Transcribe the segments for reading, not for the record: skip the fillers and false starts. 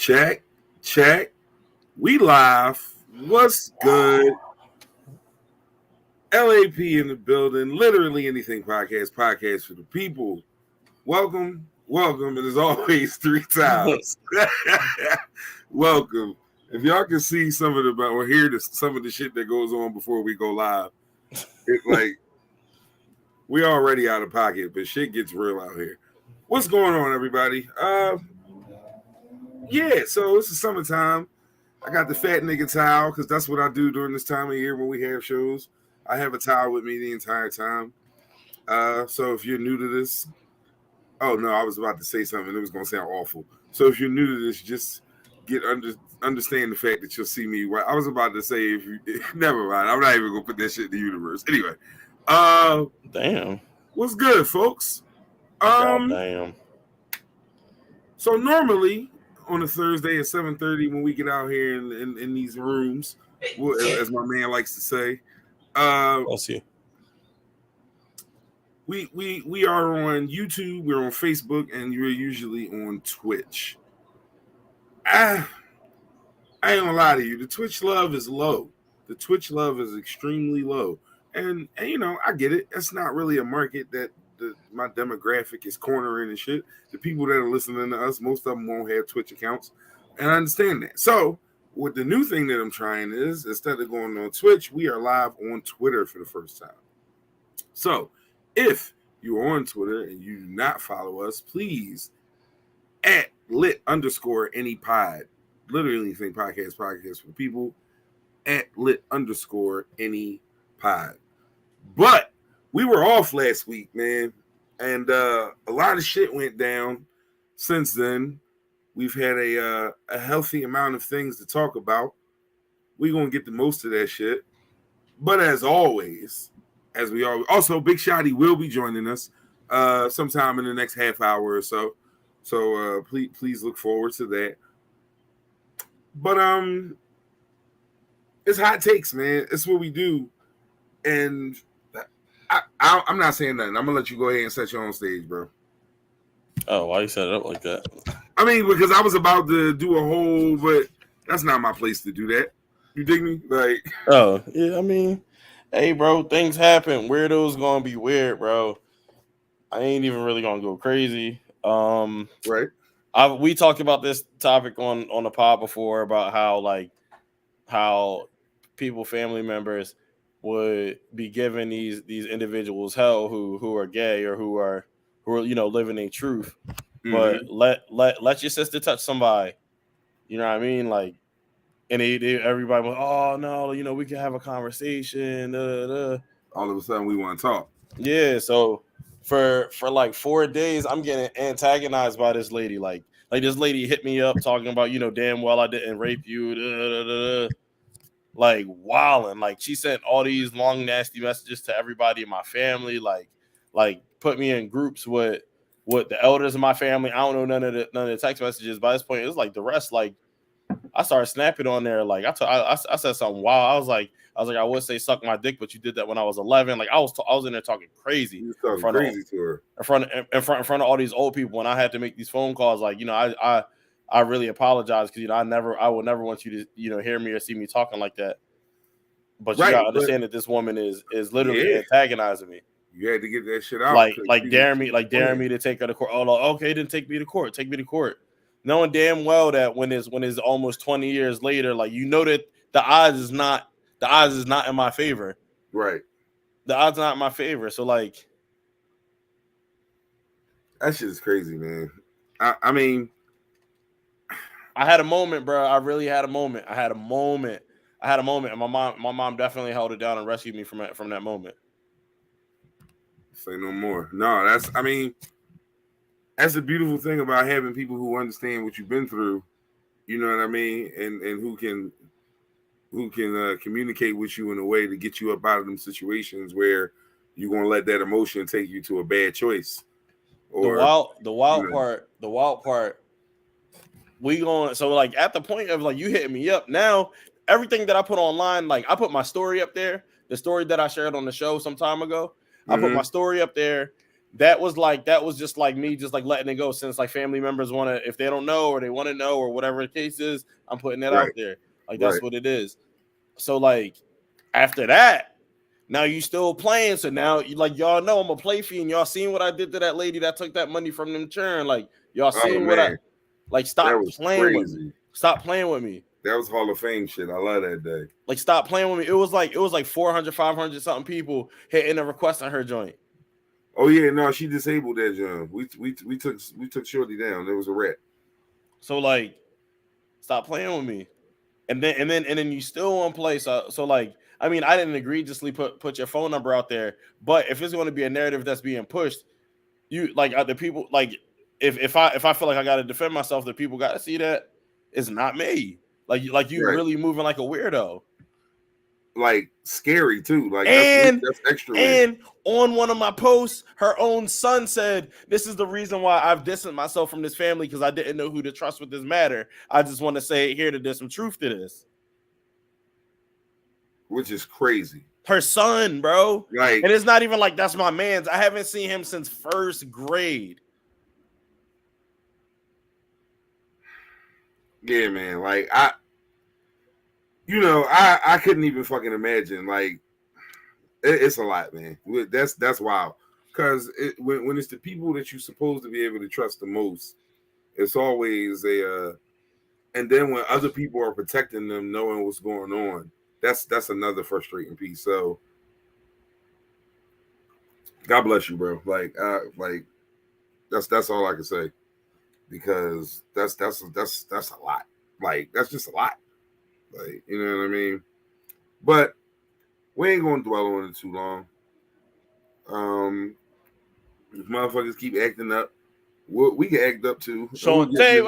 Check, check. We live. What's good? LAP in the building. Literally anything podcast for the people. Welcome. And as always, 3 times. Welcome. If y'all can see some of or hear some of the shit that goes on before we go live, it's like we already out of pocket, but shit gets real out here. What's going on, everybody? Yeah, so it's the summertime. I got the fat nigga towel because that's what I do during this time of year when we have shows. I have a towel with me the entire time. So if you're new to this, oh no, I was about to say something. It was going to sound awful. So if you're new to this, just understand the fact that you'll see me. I was about to say never mind. I'm not even going to put that shit in the universe. Anyway, damn. What's good, folks? Damn. So normally on a Thursday at 7:30 when we get out here in these rooms, as my man likes to say, Bless you. We are on YouTube, we're on Facebook, and you're usually on Twitch. I ain't gonna lie to you, the Twitch love is low. The Twitch love is extremely low. And you know, I get it. It's not really a market that my demographic is cornering and shit. The people that are listening to us, most of them won't have Twitch accounts, and I understand that. So, what the new thing that I'm trying is, instead of going on Twitch, we are live on Twitter for the first time. So, if you're on Twitter and you do not follow us, please at lit_any_pod, literally anything podcast for people, at lit_any_pod. But we were off last week, man, and a lot of shit went down since then. We've had a healthy amount of things to talk about. We're going to get the most of that shit. But as always, also, Big Shadi will be joining us sometime in the next half hour or so. So please look forward to that. But it's hot takes, man. It's what we do. And I'm not saying nothing. I'm gonna let you go ahead and set your own stage, bro. Oh, why you set it up like that? I mean, because I was about to do a whole, but that's not my place to do that. You dig me? Like, oh yeah. I mean, hey, bro, things happen. Weirdos gonna be weird, bro. I ain't even really gonna go crazy. Right. We talked about this topic on the pod before about how people, family members, would be giving these individuals hell who are gay or who are living a truth. Mm-hmm. But let your sister touch somebody, you know what I mean? Like, and everybody was, oh no, we can have a conversation. All of a sudden we want to talk. Yeah, so for like 4 days, I'm getting antagonized by this lady. Like this lady hit me up talking about, damn well I didn't rape you. Like wilding, like she sent all these long nasty messages to everybody in my family, like put me in groups with the elders of my family. I don't know none of the text messages. By this point, it was like the rest. Like I started snapping on there. Like I said something wild. I was like I would say suck my dick, but you did that when I was 11. Like I was in there talking crazy. You was talking crazy to her in front of all these old people. When I had to make these phone calls, like I really apologize because I would never want you to hear me or see me talking like that. But you gotta understand that this woman is literally antagonizing me. You had to get that shit out. Like daring me to take her to court. Oh, okay, then take me to court. Take me to court. Knowing damn well that when it's almost 20 years later, like that the odds is not in my favor. Right. The odds are not in my favor. So like that shit is crazy, man. I mean, I had a moment, bro. I really had a moment. I had a moment, and my mom definitely held it down and rescued me from that moment. Say no more. No, that's the beautiful thing about having people who understand what you've been through. You know what I mean, and who can communicate with you in a way to get you up out of them situations where you're gonna let that emotion take you to a bad choice. Or the wild part. We going so like at the point of like you hitting me up now. Everything that I put online, like I put my story up there, the story that I shared on the show some time ago. I put my story up there. that was just like me just like letting it go, since like family members want to, if they don't know or they want to know or whatever the case is, I'm putting it out there. Like that's what it is. So like after that, now you still playing. So now you like y'all know I'm a play fee, and y'all seen what I did to that lady that took that money from them churn. Like y'all seen what I like. Stop playing with me. Stop playing with me. That was Hall of Fame shit. I love that day. Like stop playing with me. It was like 400, 500 something people hitting a request on her joint. Oh yeah, no, she disabled that joint. We took Shorty down. There was a rat. So like, stop playing with me. And then you still want to play. So like, I mean, I didn't egregiously put your phone number out there, but if it's going to be a narrative that's being pushed, you like the people like if I feel like I got to defend myself, the people got to see that it's not me. Like you really moving like a weirdo. Like scary too. Like and that's extra. And on one of my posts, her own son said, "This is the reason why I've distanced myself from this family, because I didn't know who to trust with this matter. I just want to say here that there's some truth to this." Which is crazy. Her son, bro. Like, and it's not even like that's my man's. I haven't seen him since first grade. Yeah, man. Like I couldn't even fucking imagine. Like it's a lot, man. That's wild. Because when it's the people that you're supposed to be able to trust the most, it's always and then when other people are protecting them, knowing what's going on, that's another frustrating piece. So God bless you, bro. Like that's all I can say, because that's a lot. Like that's just a lot. Like, you know what I mean? But we ain't gonna dwell on it too long. If motherfuckers keep acting up, we can act up too. So hey.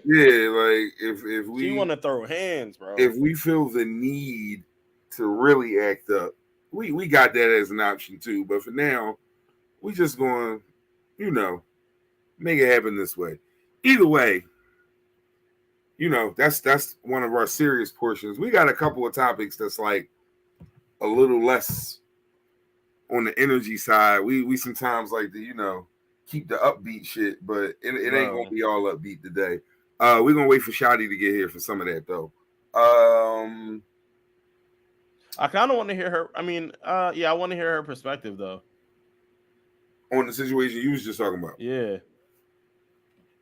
Yeah, like if we want to throw hands, bro. If we feel the need to really act up, we got that as an option too. But for now, we just going, make it happen this way. Either way, that's one of our serious portions. We got a couple of topics that's like a little less on the energy side. We sometimes like to, keep the upbeat shit, but it ain't gonna be all upbeat today. We're gonna wait for Shadi to get here for some of that though. I kind of want to hear her. I mean, I want to hear her perspective though. On the situation you was just talking about. Yeah.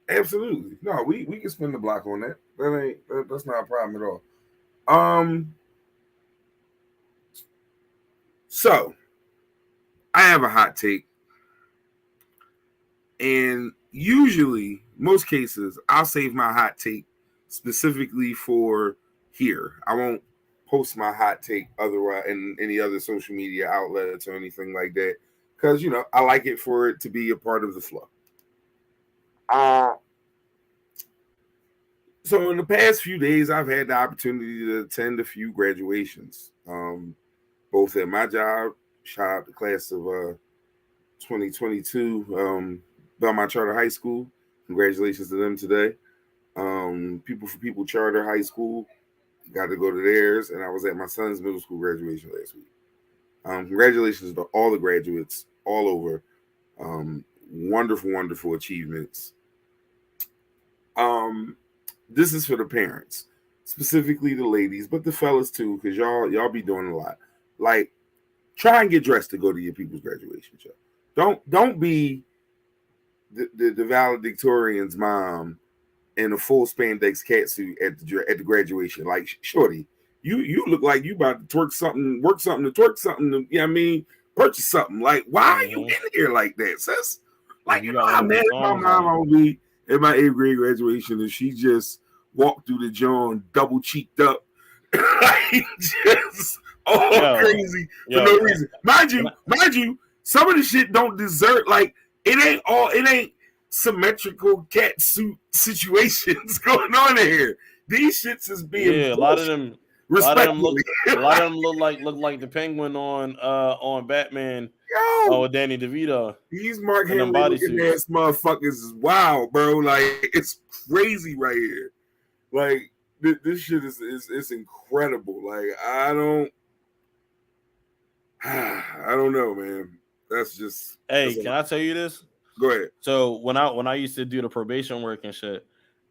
Absolutely. No, we can spin the block on that. That's not a problem at all. So I have a hot take. And usually, most cases, I'll save my hot take specifically for here. I won't post my hot take otherwise in any other social media outlets or anything like that, because I like it for it to be a part of the flow. So in the past few days, I've had the opportunity to attend a few graduations, both at my job. Shout out the class of 2022. Belmont Charter High School. Congratulations to them today. People for People Charter High School, got to go to theirs, and I was at my son's middle school graduation last week. Congratulations to all the graduates all over. Wonderful, wonderful achievements. This is for the parents, specifically the ladies, but the fellas too, because y'all be doing a lot. Like, try and get dressed to go to your people's graduation show. Don't be the valedictorian's mom in a full spandex catsuit at the graduation. Like, shorty, you look like you about to work something to twerk something. I mean, purchase something. Like, why are you in here like that, sis? Like, you know how mad my mom will be at my 8th grade graduation, and she just walked through the joint double cheeked up, like just crazy for no reason. Mind you, some of the shit don't deserve, like, it ain't symmetrical cat suit situations going on in here. These shits is being a lot of them look like the penguin on Batman. With Danny DeVito. These Mark Hamill looking ass motherfuckers is wild, bro. Like, it's crazy right here. Like, this shit is incredible. Like, I don't know, man. That's just. Hey, That's can I tell you this? Go ahead. So when I used to do the probation work and shit,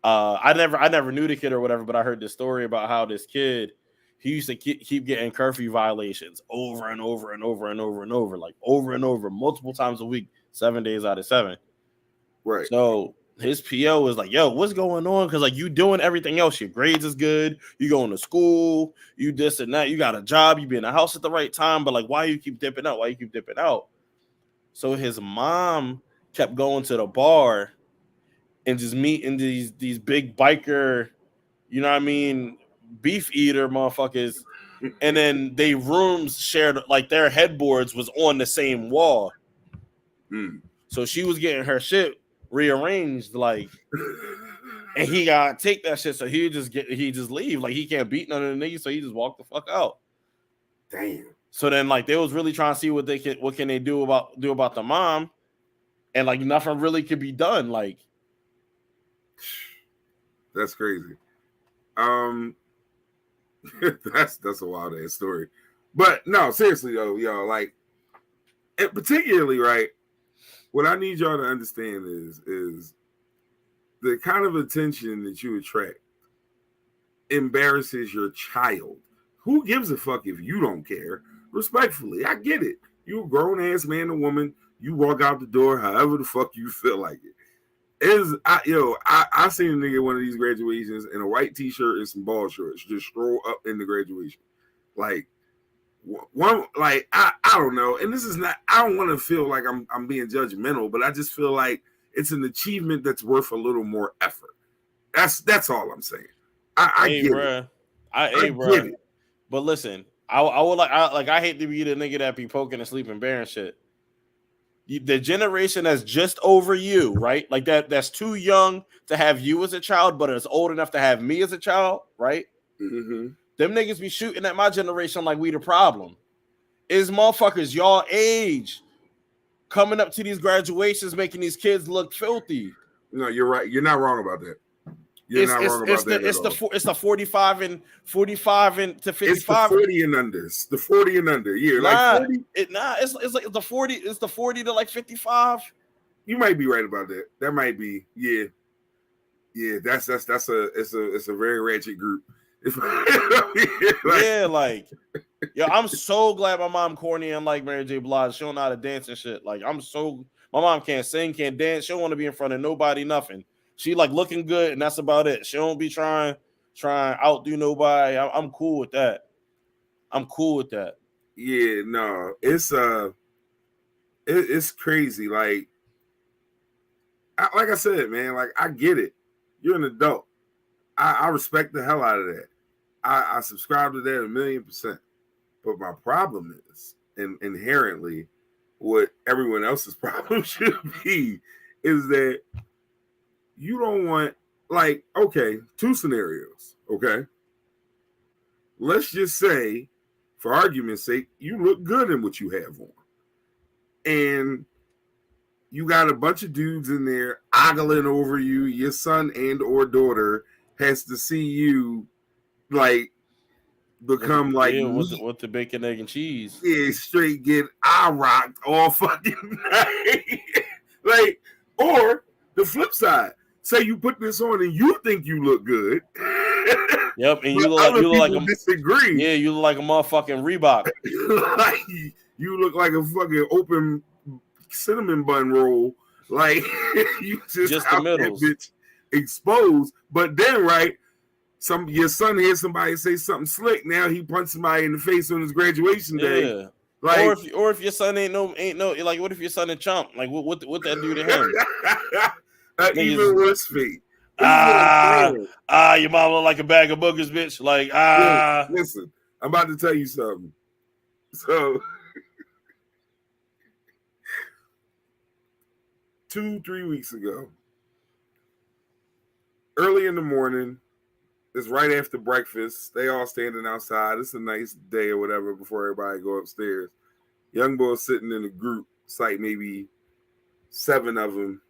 I never knew the kid or whatever, but I heard this story about how this kid, he used to keep getting curfew violations over and over and over and over and over, like over and over, multiple times a week, 7 days out of 7. Right. So his PO was like, "Yo, what's going on? Because like you doing everything else, your grades is good, you going to school, you this and that, you got a job, you be in the house at the right time, but like why you keep dipping out? Why you keep dipping out?" So his mom kept going to the bar and just meeting these big biker, you know what I mean, beef eater motherfuckers. And then they rooms shared, like their headboards was on the same wall. So she was getting her shit rearranged, like, and he gotta take that shit. So he just leave. Like he can't beat none of the niggas, so he just walked the fuck out. Damn. So then like they was really trying to see what can they do about the mom. And like nothing really could be done. Like that's crazy. That's a wild ass story. But no, seriously though, y'all, like, and particularly, right, what I need y'all to understand is the kind of attention that you attract embarrasses your child. Who gives a fuck if you don't care? Respectfully, I get it. You a grown ass man or woman. You walk out the door however the fuck you feel like it. I seen a nigga at one of these graduations in a white t-shirt and some ball shorts just stroll up in the graduation. Like one, like I don't know. And this is not, I don't want to feel like I'm being judgmental, but I just feel like it's an achievement that's worth a little more effort. That's all I'm saying. I get it. I get it. But listen, I would I hate to be the nigga that be poking and sleeping bear and shit. The generation that's just over you, right? Like that's too young to have you as a child, but it's old enough to have me as a child, right? Mm-hmm. Them niggas be shooting at my generation like we the problem. Is motherfuckers y'all age coming up to these graduations making these kids look filthy. No, you're right. You're not wrong about that. You're not wrong about that at all. It's the 45 and to 55. It's the 40 and unders. The 40 and under. Yeah, like 40. It's like the 40. It's the 40 to like 55. You might be right about that. That might be. Yeah. That's a very ratchet group. I'm so glad my mom corny and like Mary J. Blige. She don't know how to dance and shit. Like my mom can't sing, can't dance. She don't want to be in front of nobody, nothing. She like looking good, and that's about it. She don't be trying outdo nobody. I'm cool with that. Yeah, no, it's crazy. Like I said, man, like I get it. You're an adult. I respect the hell out of that. I subscribe to that 1,000,000%. But my problem is, and inherently, what everyone else's problem should be, is that you don't want, like, okay, two scenarios, okay? Let's just say, for argument's sake, you look good in what you have on. And you got a bunch of dudes in there ogling over you. Your son and or daughter has to see you, like, become with the bacon, egg, and cheese. Yeah, straight get eye rocked all fucking night. Like, or the flip side. Say you put this on and you think you look good. Yep, and you look like a disagree. Yeah, you look like a motherfucking Reebok. Like you look like a fucking open cinnamon bun roll. Like you just the middles, bitch exposed. But then, right, your son hears somebody say something slick. Now he punched somebody in the face on his graduation day. Yeah. Like, or if your son ain't no like, what if your son a chump? Like what that do to him? Even worse fate. Your mom look like a bag of boogers, bitch. Like, listen, I'm about to tell you something. So 2-3 weeks ago, early in the morning, it's right after breakfast. They all standing outside. It's a nice day or whatever before everybody go upstairs. Young boys sitting in a group. It's like maybe 7 of them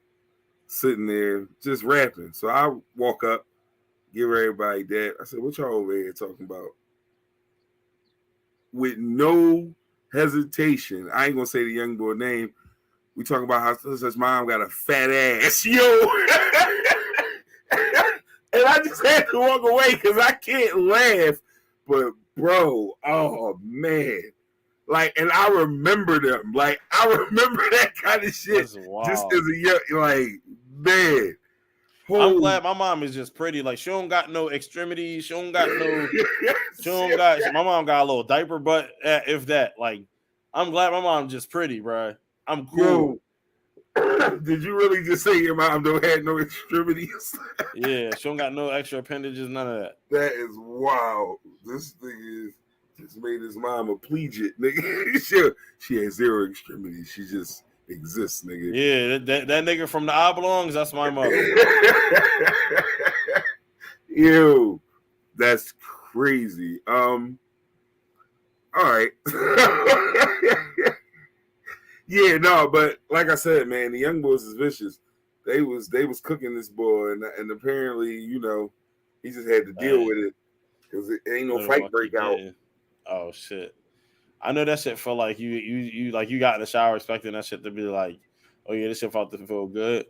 sitting there just rapping. So I walk up, give everybody that. I said, what y'all over here talking about? With no hesitation. I ain't gonna say the young boy name. We talk about how his mom got a fat ass, yo. And I just had to walk away because I can't laugh. But bro, oh man. Like, and I remember them. Like, I remember that kind of shit. Just as a young, like, man. I'm glad my mom is just pretty. Like, she don't got no extremities. She don't got no. My mom got a little diaper butt, if that. Like, I'm glad my mom's just pretty, bro. I'm cool. Yo, did you really just say your mom don't have no extremities? Yeah, she don't got no extra appendages, none of that. That is wild. This thing just made his mom a plegate, nigga. She has zero extremities. She just exists, nigga. Yeah, that nigga from the Oblongs, that's my mother. Ew, that's crazy. All right. Yeah, no, but like I said, man, the young boys is vicious. They was cooking this boy, and apparently, you know, he just had to deal with it because it ain't no fight break out. Oh shit! I know that shit for like you like you got in the shower expecting that shit to be like, oh yeah, this shit felt to feel good,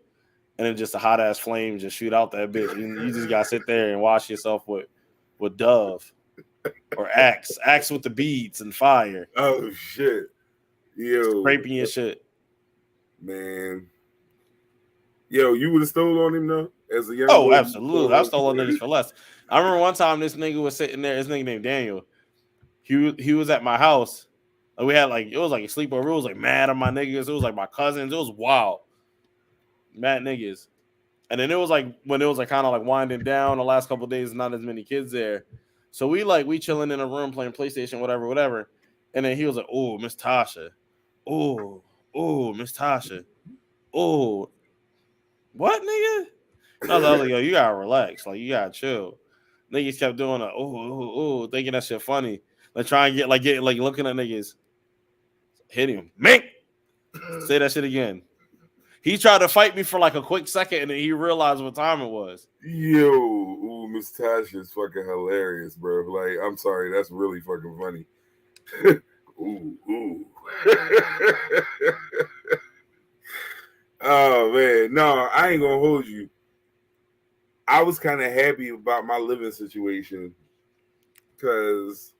and then just a hot ass flame just shoot out that bitch. You just gotta sit there and wash yourself with Dove or Axe with the beads and fire. Oh shit! Yo, scraping your shit, man. Yo, you would have stole on him though as a young. Oh, absolutely! I stole on niggas for less. I remember one time this nigga was sitting there. This nigga named Daniel. He was at my house. Like we had it was like a sleepover. It was like mad at my niggas. It was like my cousins. It was wild, mad niggas. And then it was like when it was like kind of like winding down. The last couple of days, not as many kids there. So we chilling in a room playing PlayStation, whatever. And then he was like, "Oh, Miss Tasha, oh, Miss Tasha, oh." What, nigga? I was like, yo, you gotta relax. Like, you gotta chill. Niggas kept doing thinking that shit funny. Like, trying to get looking at niggas. Hit him. Mink! Say that shit again. He tried to fight me for like a quick second, and then he realized what time it was. Yo, Miss Tasha is fucking hilarious, bro. Like, I'm sorry, that's really fucking funny. ooh. Oh man, no, I ain't gonna hold you. I was kind of happy about my living situation because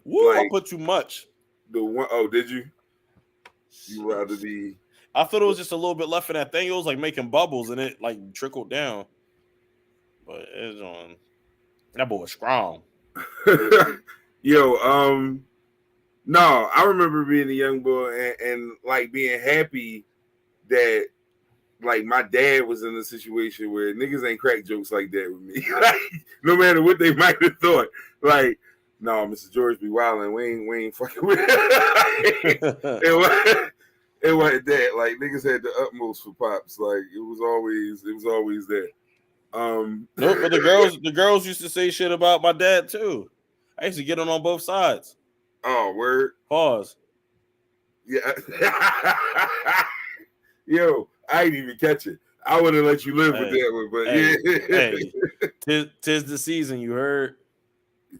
I put too much. Did you? You rather be? I thought it was just a little bit left in that thing. It was like making bubbles and it like trickled down. But it's on. That boy was strong. Yo, no, I remember being a young boy and like being happy that like my dad was in a situation where niggas ain't crack jokes like that with me. Like, no matter what they might have thought. Like, no, Mr. George be wildin'. We ain't fucking with it. It wasn't that. Like, niggas had the utmost for Pops. Like, it was always that. But the girls used to say shit about my dad too. I used to get on both sides. Oh, word. Pause. Yeah. Yo, I didn't even catch it. I would have let you live with that one, but yeah. Tis the season, you heard?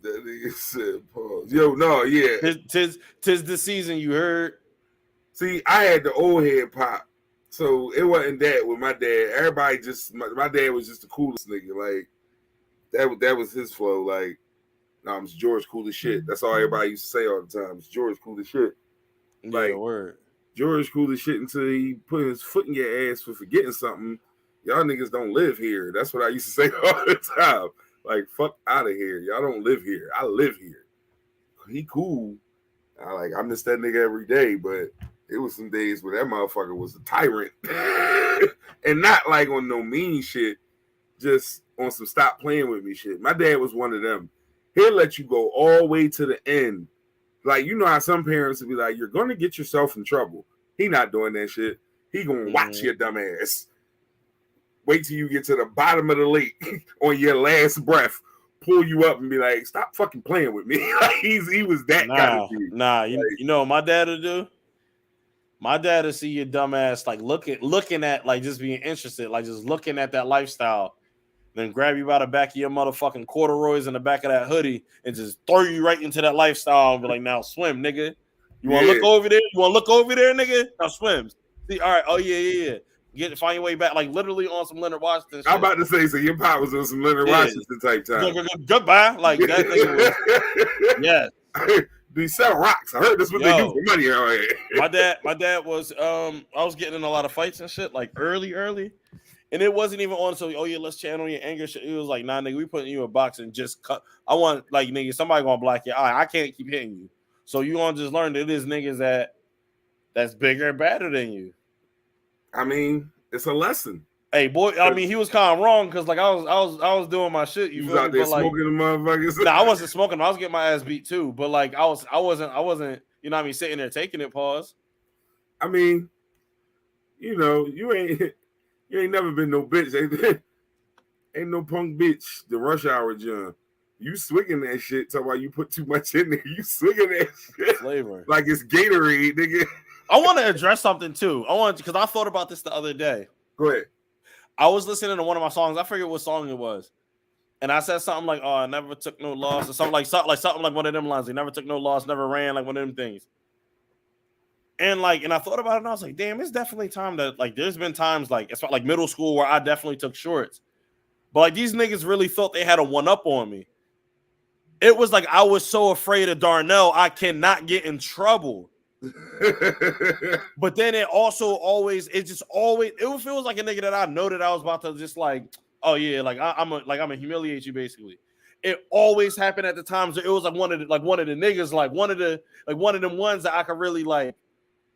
That nigga said pause. Yo, no, yeah. Tis the season, you heard? See, I had the old head pop, so it wasn't that with my dad. Everybody my dad was just the coolest nigga. Like, that was his flow. Like, no, Mr. George cool as shit. That's all everybody used to say all the time. Mr. George cool as shit. Like, word. George cool as shit until he put his foot in your ass for forgetting something. Y'all niggas don't live here. That's what I used to say all the time. Like, fuck out of here. Y'all don't live here. I live here. He cool. I miss that nigga every day, but it was some days where that motherfucker was a tyrant. And not like on no mean shit, just on some stop playing with me shit. My dad was one of them. He'll let you go all the way to the end. Like, you know how some parents would be like, you're going to get yourself in trouble. He not doing that shit. He going to watch your dumb ass. Wait till you get to the bottom of the lake on your last breath, pull you up and be like, stop fucking playing with me. Like, he was that kind of dude. You know what my dad would do? My dad would see your dumb ass like looking at like just being interested, like just looking at that lifestyle. Then grab you by the back of your motherfucking corduroys in the back of that hoodie and just throw you right into that lifestyle and be like, now swim, nigga. You want to look over there? You want to look over there, nigga? Now swims. See, all right. Oh yeah. Find your way back, like literally on some Leonard Washington shit. I'm about to say, so your pop was on some Leonard Washington type time. Goodbye. Like that nigga was. Yes. Do you sell rocks? I heard that's what they do for money out here. My dad was I was getting in a lot of fights and shit, like early. And it wasn't even on, so, oh, yeah, let's channel your anger. It was like, nah, nigga, we putting you in a box and just cut. I want, like, nigga, somebody gonna block your eye. I can't keep hitting you. So you gonna just learn that there's niggas that's bigger and badder than you. I mean, it's a lesson. Hey, boy, I mean, he was kind of wrong because, like, I was doing my shit. You was out there smoking the motherfuckers? Nah, I wasn't smoking. I was getting my ass beat, too. But, like, I wasn't, you know what I mean, sitting there taking it, pause. I mean, you know, you ain't never been no bitch. Ain't no punk bitch. The Rush Hour John. You swinging that shit. Talk about you put too much in there. You swinging that shit. Flavor. Like it's Gatorade, nigga. I want to address something too. Because I thought about this the other day. Go ahead. I was listening to one of my songs. I forget what song it was. And I said something like, "Oh, I never took no loss," or something like one of them lines. They never took no loss, never ran, like one of them things. And I thought about it, and I was like, damn, it's definitely time that, like, there's been times, like, it's like middle school where I definitely took shorts. But, like, these niggas really thought they had a one-up on me. It was like I was so afraid of Darnell, I cannot get in trouble. But then it feels like a nigga that I know that I was about to just, like, oh, yeah, like, I'm gonna humiliate you, basically. It always happened at the times where it was, like, one of the niggas, like, one of them ones that I could really, like,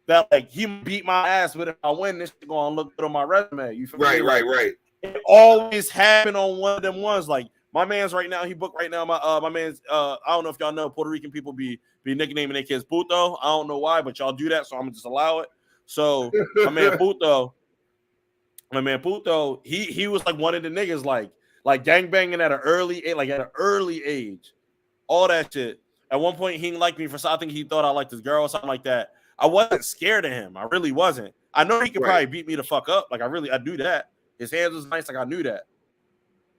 that, like, he beat my ass, but if I win, this shit gonna look good on my resume. You feel me? Right. It always happened on one of them ones. Like, my man's right now, he booked right now. My man's, I don't know if y'all know, Puerto Rican people be nicknaming their kids Puto. I don't know why, but y'all do that, so I'm gonna just allow it. So my man Puto, he was like one of the niggas, like gangbanging at an early age, all that shit. At one point, he didn't like me for something. He thought I liked this girl or something like that. I wasn't scared of him. I really wasn't. I know he could probably beat me the fuck up. Like, I do that. His hands was nice. Like, I knew that.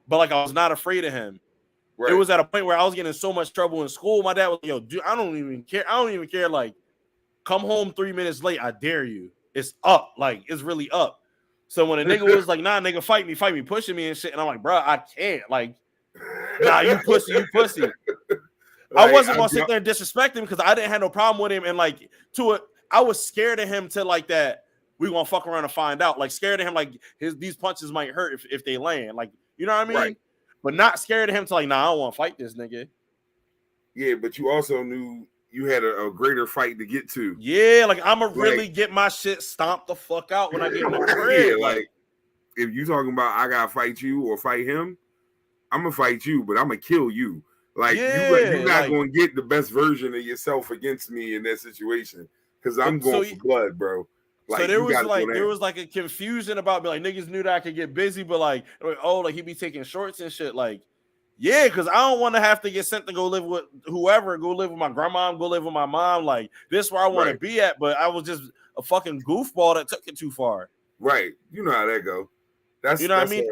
But, like, I was not afraid of him. Right. It was at a point where I was getting in so much trouble in school. My dad was like, yo, dude, I don't even care. Like, come home 3 minutes late. I dare you. It's up. Like, it's really up. So when a nigga was like, nah, nigga, fight me, pushing me and shit. And I'm like, bro, I can't. Like, nah, you pussy. Like, I wasn't gonna sit there and disrespect him because I didn't have no problem with him, and like I was scared of him to like that. We gonna fuck around and find out. Like scared of him, like these punches might hurt if they land. Like, you know what I mean? Right. But not scared of him to like, nah, I don't want to fight this nigga. Yeah, but you also knew you had a greater fight to get to. Yeah, like I'm gonna really get my shit stomped the fuck out when I get in the crib. Yeah, like if you talking about I gotta fight you or fight him, I'm gonna fight you, but I'm gonna kill you. Like, you're not going to get the best version of yourself against me in that situation because I'm going for blood, bro. Like, so there was like a confusion about me. Like, niggas knew that I could get busy, but like he be taking shorts and shit. Like, yeah, because I don't want to have to get sent to go live with whoever, go live with my grandma, go live with my mom. Like, this is where I want to be at, but I was just a fucking goofball that took it too far. Right. You know how that go. You know what I mean?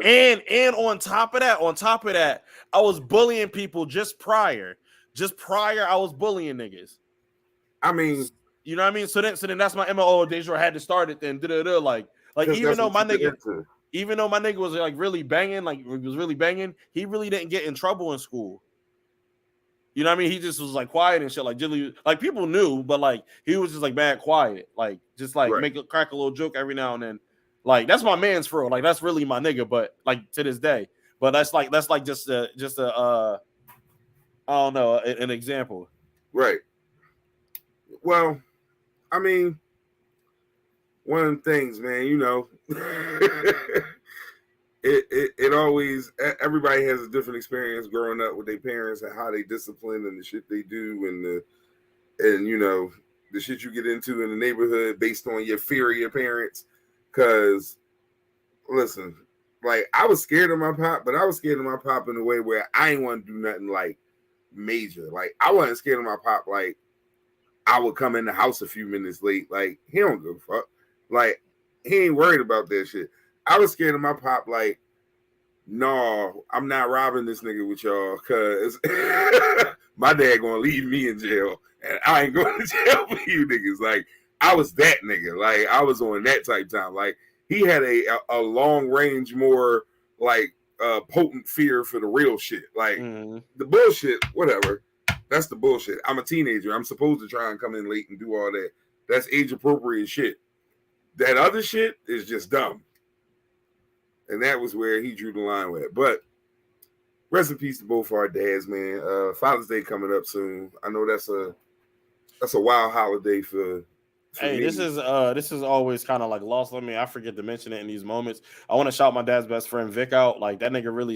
And on top of that, I was bullying people just prior. I was bullying niggas. I mean, you know what I mean? So then that's my MO. Deja had to start it then. Like even though my nigga was like really banging, he really didn't get in trouble in school. You know what I mean? He just was like quiet and shit. Like people knew, but like he was just like mad quiet. Like just like crack a little joke every now and then. Like that's my man's for real. Like that's really my nigga. But like to this day, but that's like just a I don't know, an example. Right. Well, I mean, one of the things, man. You know, it always everybody has a different experience growing up with their parents and how they discipline and the shit they do and you know the shit you get into in the neighborhood based on your fear of your parents. Because, listen, like, I was scared of my pop, but I was scared of my pop in a way where I ain't want to do nothing, like, major. Like, I wasn't scared of my pop, like, I would come in the house a few minutes late. Like, he don't give a fuck. Like, he ain't worried about that shit. I was scared of my pop, like, no, I'm not robbing this nigga with y'all because my dad gonna leave me in jail and I ain't going to jail for you niggas. Like, I was that nigga. Like, I was on that type time. Like, he had a long range, more like potent fear for the real shit. Like, the bullshit, whatever. That's the bullshit. I'm a teenager. I'm supposed to try and come in late and do all that. That's age appropriate shit. That other shit is just dumb. And that was where he drew the line with it. But rest in peace to both our dads, man. Father's Day coming up soon. I know that's a wild holiday for hey, me. this is always kind of like lost on me. I forget to mention it in these moments. I want to shout my dad's best friend Vic out. Like, that nigga really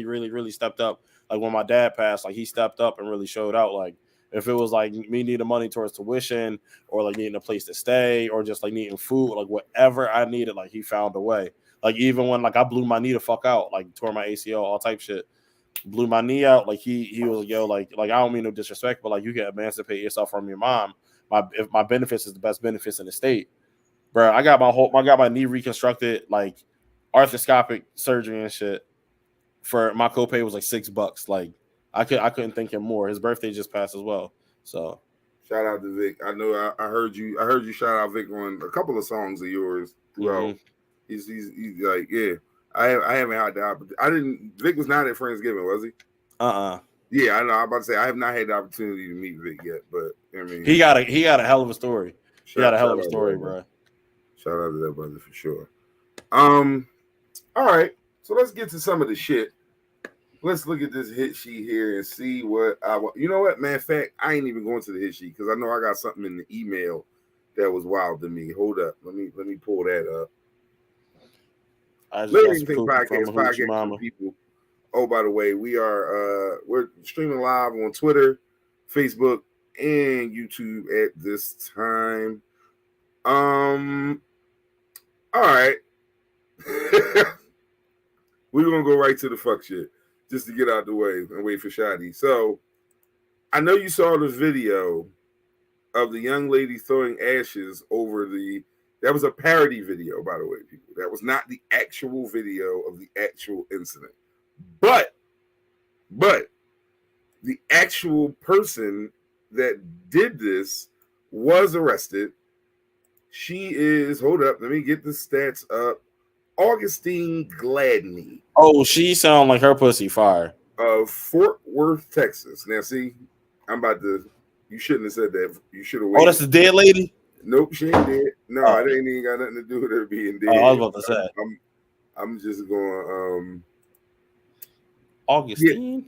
really stepped up. Like, when my dad passed, like, he stepped up and really showed out. Like, if it was like me needing money towards tuition, or like needing a place to stay, or just like needing food, like whatever I needed, like, he found a way. Like, even when like I blew my knee the fuck out, like tore my ACL, all type shit, blew my knee out, like he was like, yo, like I don't mean no disrespect, but like, you can emancipate yourself from your mom. If my benefits is the best benefits in the state, bro. I got my knee reconstructed, like arthroscopic surgery and shit. For my copay was like $6. Like, I couldn't think him more. His birthday just passed as well. So shout out to Vic. I know I heard you shout out Vic on a couple of songs of yours throughout. He's like, yeah. I haven't had the opportunity. Vic was not at Friendsgiving, was he? Yeah, I know. I'm about to say I have not had the opportunity to meet Vic yet, but I mean, he got a hell of a story. He got a hell of a story, bro. Shout out to that brother for sure. All right, so let's get to some of the shit. Let's look at this hit sheet here and see what I want. You know what, man? In fact, I ain't even going to the hit sheet because I know I got something in the email that was wild to me. Hold up, let me pull that up. Living Think podcast people. Oh, by the way, we're streaming live on Twitter, Facebook, and YouTube at this time. All right. We're gonna go right to the fuck shit just to get out the way and wait for Shadi. So I know you saw the video of the young lady throwing ashes over that was a parody video, by the way, people. That was not the actual video of the actual incident. But the actual person that did this was arrested. She is, hold up, let me get the stats up. Augustine Gladney. Oh, she sound like her pussy fire. Of Fort Worth, Texas. Now, see, you shouldn't have said that. You should have waited. Oh, that's the dead lady? Nope, she ain't dead. No, it ain't even got nothing to do with her being dead. I was about to say. I'm just going, Augustine? Yeah.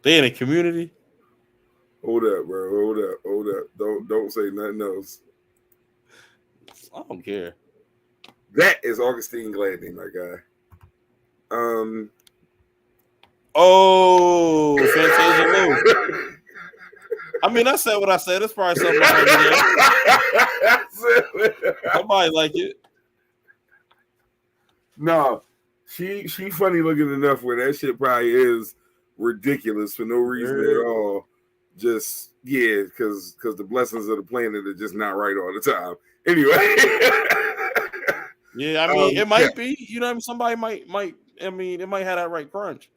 They in a community? Hold up, bro. Hold up. Don't say nothing else. I don't care. That is Augustine Gladney, my guy. Oh, Fantasia Lou. I mean, I said what I said. It's probably something somebody like it. No, she funny looking enough where that shit probably is ridiculous for no reason at all. Just because the blessings of the planet are just not right all the time. Anyway. Yeah, I mean, it might be. You know, somebody might. I mean, it might have that right crunch.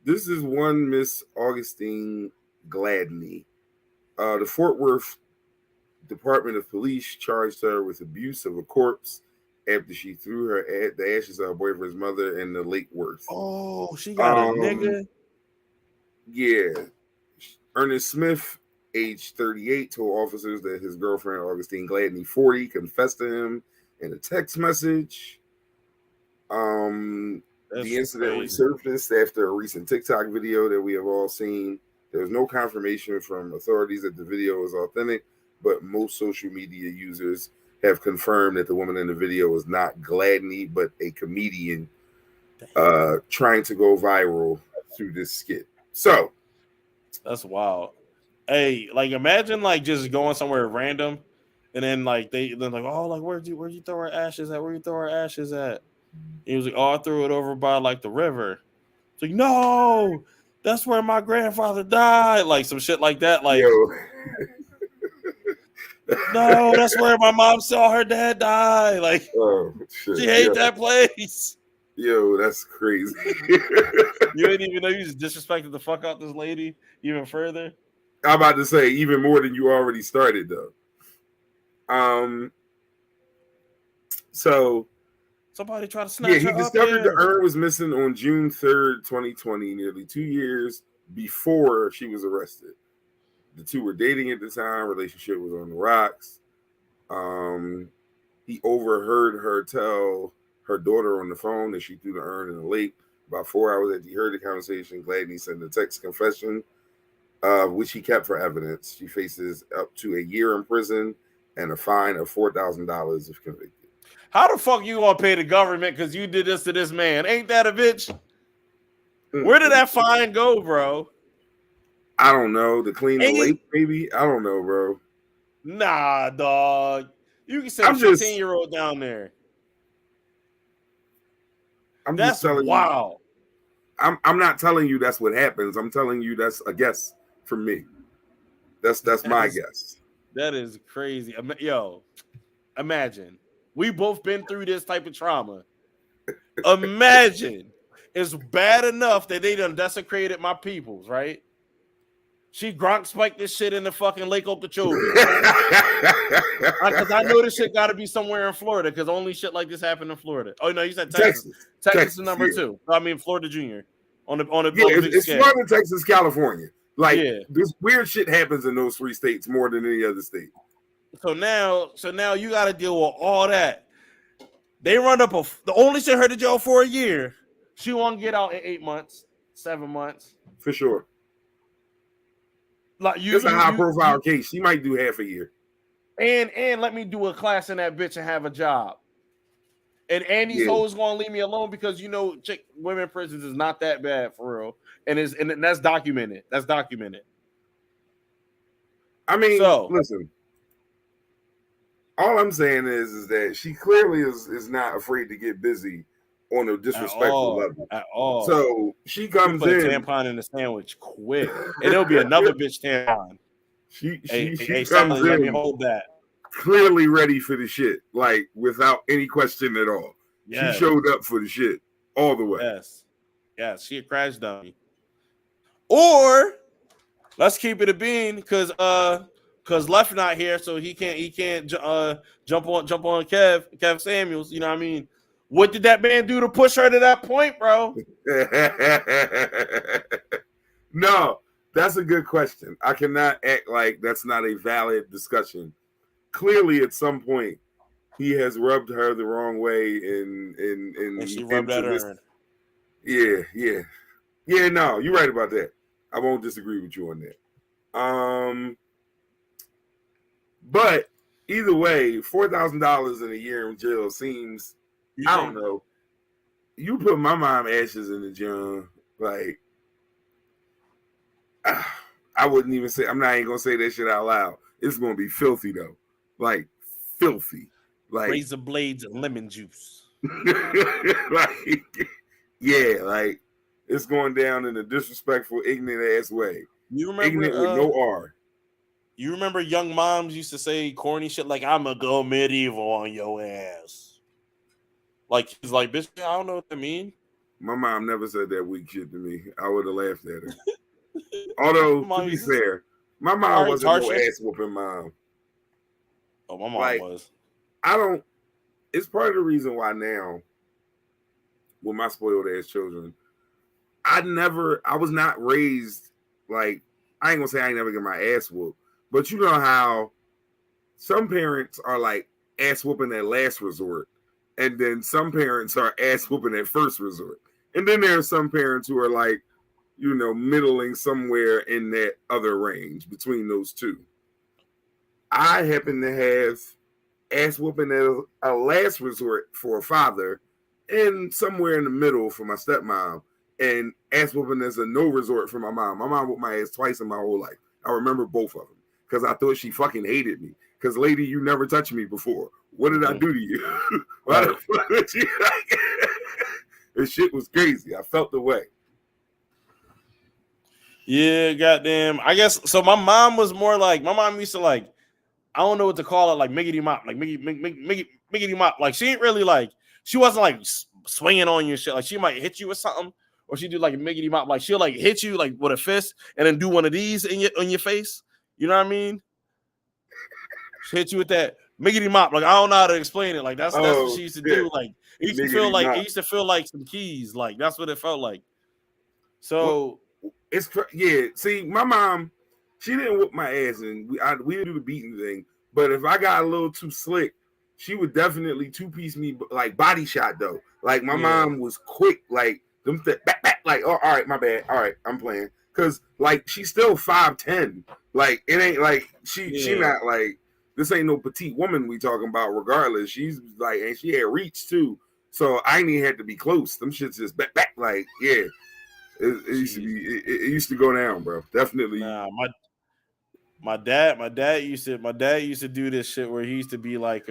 This is one Miss Augustine Gladney. The Fort Worth Department of Police charged her with abuse of a corpse after she threw the ashes of her boyfriend's mother in the Lake Worth. Oh, she got a nigga. Yeah. Ernest Smith, age 38, told officers that his girlfriend, Augustine Gladney, 40, confessed to him in a text message. The incident resurfaced after a recent TikTok video that we have all seen. There's no confirmation from authorities that the video is authentic, but most social media users have confirmed that the woman in the video is not Gladney, but a comedian trying to go viral through this skit. So that's wild. Hey, like imagine like just going somewhere random, and then like they're like, oh, like where'd you throw our ashes at? Where you throw our ashes at? He was like, oh, I threw it over by like the river. It's like, no, that's where my grandfather died. Like some shit like that. Like, No, that's where my mom saw her dad die. Like, Oh shit! she hated that place. Yo, that's crazy. You ain't even know you just disrespected the fuck out this lady even further. I'm about to say even more than you already started though. So Somebody tried to yeah, snatch he her up discovered the here. urn was missing on June 3rd, 2020, nearly 2 years before she was arrested. The two were dating at the time. Relationship was on the rocks. He overheard her tell her daughter on the phone that she threw the urn in the lake. About 4 hours after he heard the conversation, Gladney sent a text confession, which he kept for evidence. She faces up to a year in prison and a fine of $4,000 if convicted. How the fuck you gonna pay the government because you did this to this man? Ain't that a bitch? Where did that fine go, bro? I don't know. To clean the Ain't lake, maybe? I don't know, bro. Nah, dog. You can send I'm a just 15-year-old down there. I'm just That's telling you. wild. I'm not telling you that's what happens. I'm telling you that's a guess from me. That's my guess. That is crazy. Yo, imagine. We both been through this type of trauma. Imagine. It's bad enough that they done desecrated my peoples, right? She Gronk spiked this shit in the fucking Lake Okeechobee. Because I know this shit got to be somewhere in Florida because only shit like this happened in Florida. Oh, no, you said Texas. Texas is number 2. I mean, Florida Junior on the big it's scale. Florida, Texas, California. Like, yeah. This weird shit happens in those 3 states more than any other state. So now you got to deal with all that. They run up the only sent her to jail for a year. She won't get out in 8 months, 7 months. For sure. Like it's a high profile case. She might do half a year. And let me do a class in that bitch and have a job. And these hoes gonna leave me alone because women prisons is not that bad for real. And that's documented. That's documented. I mean, listen. All I'm saying is that she clearly is not afraid to get busy on a disrespectful level. At all. So she comes in. Put a tampon in the sandwich quick. And it'll be another bitch tampon. She comes Sally, in. Let me hold that. Clearly ready for the shit, like without any question at all. Yes. She showed up for the shit all the way. Yes, she a crash dummy. Or let's keep it a bean because Left not here, so he can't jump on Kev Samuels. You know what I mean? What did that man do to push her to that point, bro? No, that's a good question. I cannot act like that's not a valid discussion. Clearly, at some point, he has rubbed her the wrong way, and she rubbed that urn. Yeah. No, you're right about that. I won't disagree with you on that. But either way, $4,000 in a year in jail seems. I don't know. You put my mom ashes in the gym, like I wouldn't even say. I'm not even gonna say that shit out loud. It's gonna be filthy though, like filthy, like razor blades and lemon juice. like it's going down in a disrespectful, ignorant ass way. You remember ignorant with no R. You remember young moms used to say corny shit like "I'm gonna go medieval on your ass." Like he's like, bitch, I don't know what that mean. My mom never said that weak shit to me. I would have laughed at her. Although, to be fair, my mom wasn't no ass whooping mom. Oh, my mom was. It's part of the reason why now, with my spoiled ass children, I was not raised like, I ain't gonna say I ain't never get my ass whooped, but you know how some parents are like ass whooping at last resort, and then some parents are ass whooping at first resort. And then there are some parents who are like, middling somewhere in that other range between those two. I happen to have ass whooping at a last resort for a father and somewhere in the middle for my stepmom, and ass whooping as a no resort for my mom. My mom whooped my ass twice in my whole life. I remember both of them because I thought she fucking hated me. Because, lady, you never touched me before. What did I do to you? Why the fuck did you like it? This shit was crazy. I felt the way. Yeah, goddamn. I guess so. My mom was more like, my mom used to like I don't know what to call it, like miggity mop, like miggity mop. Like she ain't really like she wasn't like swinging on you and shit. Like she might hit you with something, or she do like a miggity mop. Like she'll like hit you like with a fist and then do one of these in your face. You know what I mean? She hit you with that miggity mop. Like I don't know how to explain it. Like that's what she used to do. Like it used to feel like it used to feel like some keys. Like that's what it felt like. So it's yeah. See, my mom, she didn't whip my ass, and we didn't do the beating thing. But if I got a little too slick, she would definitely two-piece me, like body shot though. Like my mom was quick, like them back, like oh, all right, my bad, all right, I'm playing, cause like she's still 5'10", like it ain't like she not like this ain't no petite woman we talking about. Regardless, she's like, and she had reach too, so I ain't even had to be close. Them shits just back, like yeah. It used to be. It used to go down, bro. Definitely. Nah, my dad used to do this shit where he used to be like,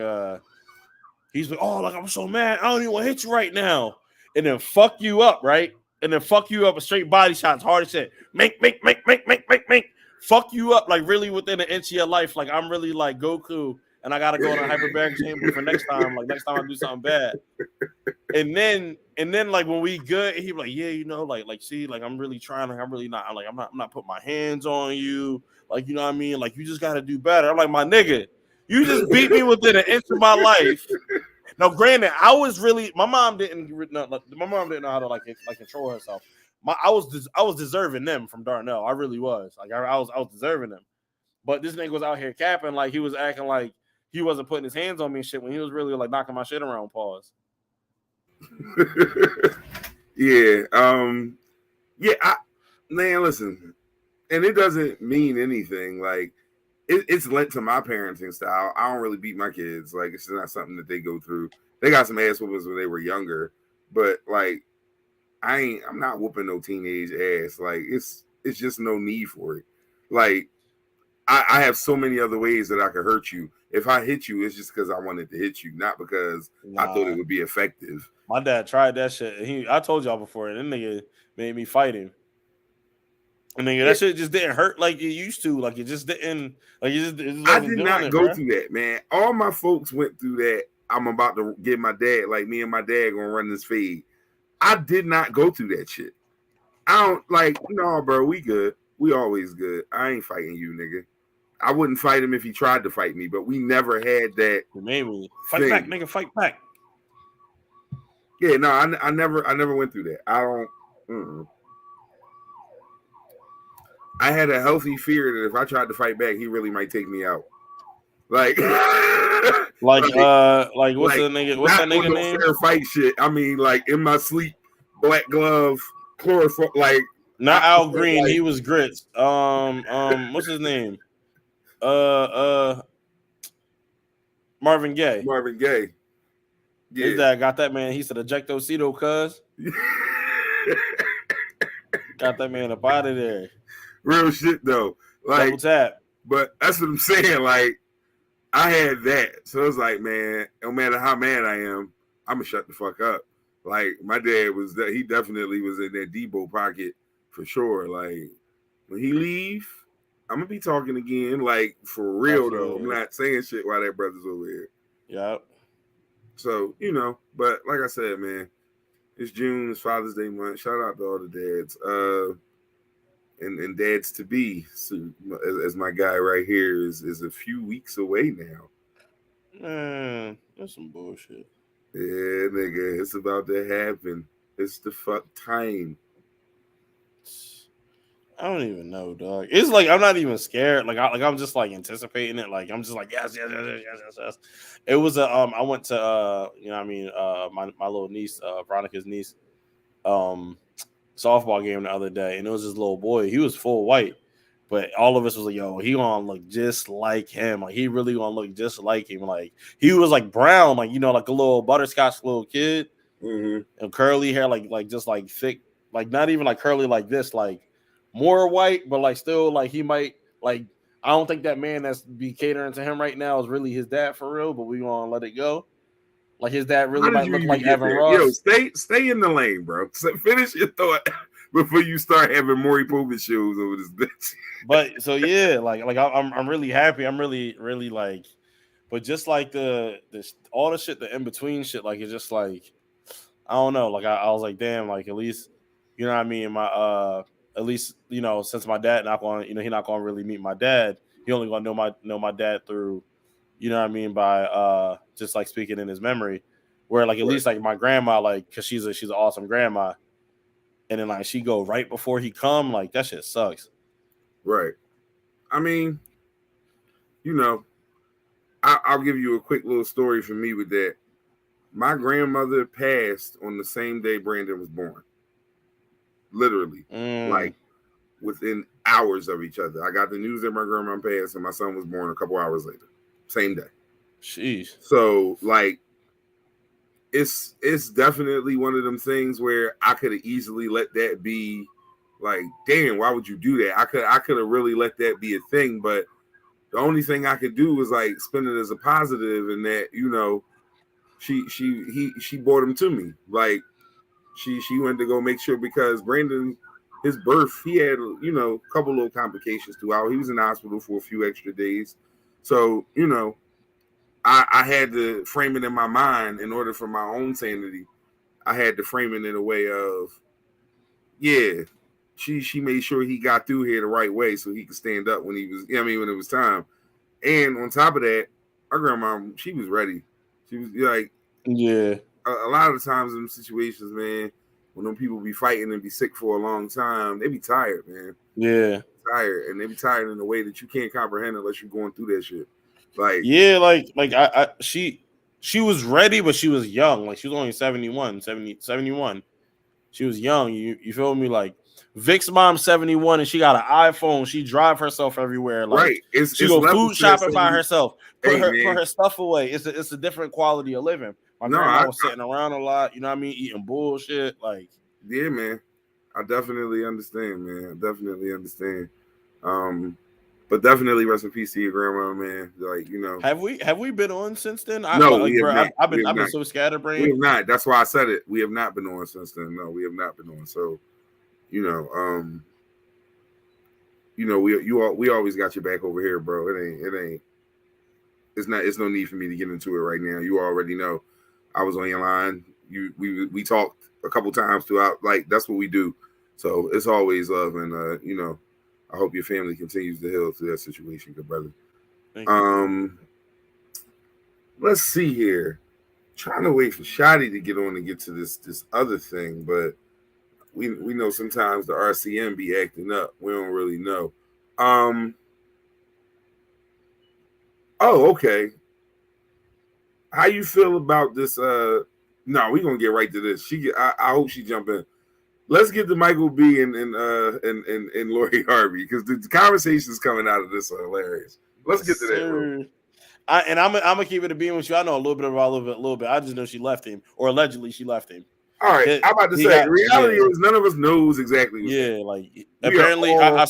he's like, oh, like I'm so mad, I don't even want to hit you right now, and then fuck you up, right? And then fuck you up a straight body shots, hard as shit. Make. Fuck you up like really within an inch of your life. Like I'm really like Goku, and I gotta go in a hyperbaric chamber for next time. Like next time I do something bad. And then like when we good, he be like, yeah, you know, like see, like I'm really trying, like I'm really not, like I'm not putting my hands on you, like you know what I mean, like you just got to do better. I'm like, my nigga, you just beat me within an inch of my life. Now, granted, I was really my mom didn't know how to like control herself. I was deserving them from Darnell. I really was like I was deserving them, but this nigga was out here capping, like he was acting like he wasn't putting his hands on me and shit when he was really like knocking my shit around. Pause. Yeah. Yeah. Man, listen, and it doesn't mean anything. Like it's lent to my parenting style. I don't really beat my kids. Like it's not something that they go through. They got some ass whoopers when they were younger, but like I'm not whooping no teenage ass. Like it's just no need for it. Like I have so many other ways that I could hurt you. If I hit you, it's just because I wanted to hit you, not because I thought it would be effective. My dad tried that shit. I told y'all before, that nigga made me fight him. And nigga, that shit just didn't hurt like it used to. Like it just didn't. Like it just I did not go through that, man. All my folks went through that. I'm about to get my dad. Like me and my dad gonna run this feed. I did not go through that shit. I don't like. No, bro. We good. We always good. I ain't fighting you, nigga. I wouldn't fight him if he tried to fight me, but we never had that. Maybe fight back, nigga. Fight back. Yeah, no, I never went through that. I don't. I had a healthy fear that if I tried to fight back, he really might take me out. Like, what's the nigga? What's that nigga name? Fair fight shit. I mean, like in my sleep, black glove, chloroform. Like, not Al Green. Like, he was Grits. What's his name? Marvin Gaye. Marvin Gaye. Yeah. His dad got that man. He said, "Ejectocito, cuz." Got that man up out of there. Real shit though. Like, double tap. But that's what I'm saying. Like, I had that, so it's like, man, no matter how mad I am, I'm gonna shut the fuck up. Like, my dad was that. He definitely was in that Debo pocket for sure. Like, when he leave, I'm gonna be talking again. Like, for real though. I'm not saying shit while that brother's over here. Yep. So, you know, but like I said, man, it's June, it's Father's Day month. Shout out to all the dads. And dads to be, so, as my guy right here is a few weeks away now. Man, that's some bullshit. Yeah, nigga, it's about to happen. It's the fuck time. I don't even know, dog. It's like I'm not even scared. I'm just like anticipating it. Like I'm just like yes. It was I went to you know what I mean my little niece Veronica's niece softball game the other day, and it was this little boy. He was full white, but all of us was like, yo, he gonna look just like him. Like he really gonna look just like him. Like he was like brown, like you know, like a little butterscotch little kid, and curly hair, like just like thick, like not even like curly like this, like more white, but like still like he might like. I don't think that man that's be catering to him right now is really his dad for real, but we gonna let it go. Like his dad really might look like Evan Ross. Yo, stay in the lane, bro. So finish your thought. before you start having Maury Povich shows over this bitch. But so yeah, I'm really happy. I'm really like, but just like the all the shit, the in between shit, like it's just like I don't know. Like I was like, damn, like at least you know what I mean. My at least since my dad not going, he not going to really meet my dad. He only going to know my dad through, you know what I mean, by just like speaking in his memory. Where like at Right. least like my grandma, like because she's an awesome grandma, and then like she go right before he come, like that shit sucks. Right. I mean, you know, I'll give you a quick little story from me with that. My grandmother passed on the same day Brandon was born. Literally, Mm, like within hours of each other. I got the news that my grandma passed and my son was born a couple hours later. Same day. sheesh. So like it's definitely one of them things where I could have easily let that be like, damn, why would you do that? I could have really let that be a thing, but the only thing I could do was like spin it as a positive and that, she brought him to me. Like she went to go make sure because Brandon, his birth, he had a couple little complications throughout. He was in the hospital for a few extra days, so I had to frame it in my mind in order for my own sanity. I had to frame it in a way of, yeah, she made sure he got through here the right way so he could stand up when he was, when it was time. And on top of that, our grandma, she was ready. She was like, Yeah, a lot of the times in them situations, man, when them people be fighting and be sick for a long time, they be tired, man. yeah, Tired, and they be tired in a way that you can't comprehend unless you're going through that shit. Like, yeah. She was ready, but she was young. Like she was only 71. She was young. You feel me? Like Vic's mom 71 and she got an iPhone. She drive herself everywhere. Like right? It's she it's go levels food to that shopping by 70. herself. Hey, Put man, her stuff away. It's a different quality of living. My no, I grandma was sitting around a lot. You know what I mean? Eating bullshit. Like yeah, man, I definitely understand, man. I definitely understand. Um, but definitely rest in peace to your grandma, man. Like, have we been on since then? no, we Like have bro, not. We have I've been not. so We scatterbrained. have not. That's why I said it. We have not been on since then. No, we have not been on. So, you know, um, we always got your back over here, bro. It ain't. It's not. It's no need for me to get into it right now. You already know. I was on your line. We talked a couple times throughout. Like that's what we do. So it's always love, and I hope your family continues to heal through that situation, good brother. Thank you. Um, let's see here. Trying to wait for Shadi to get on and get to this other thing, but we know sometimes the RCM be acting up. We don't really know. Um. Oh, okay. How you feel about this? No, we gonna get right to this. I hope she jump in. Let's get to Michael B and Lori Harvey because the conversations coming out of this are hilarious. Let's Yes, get to that real quick. sir. I'm gonna keep it a being with you. I know a little bit about a little bit. I just know she left him, or allegedly she left him. All right, I'm about to He say. got Reality is none of us knows exactly what's happening. yeah. Like We are apparently, all I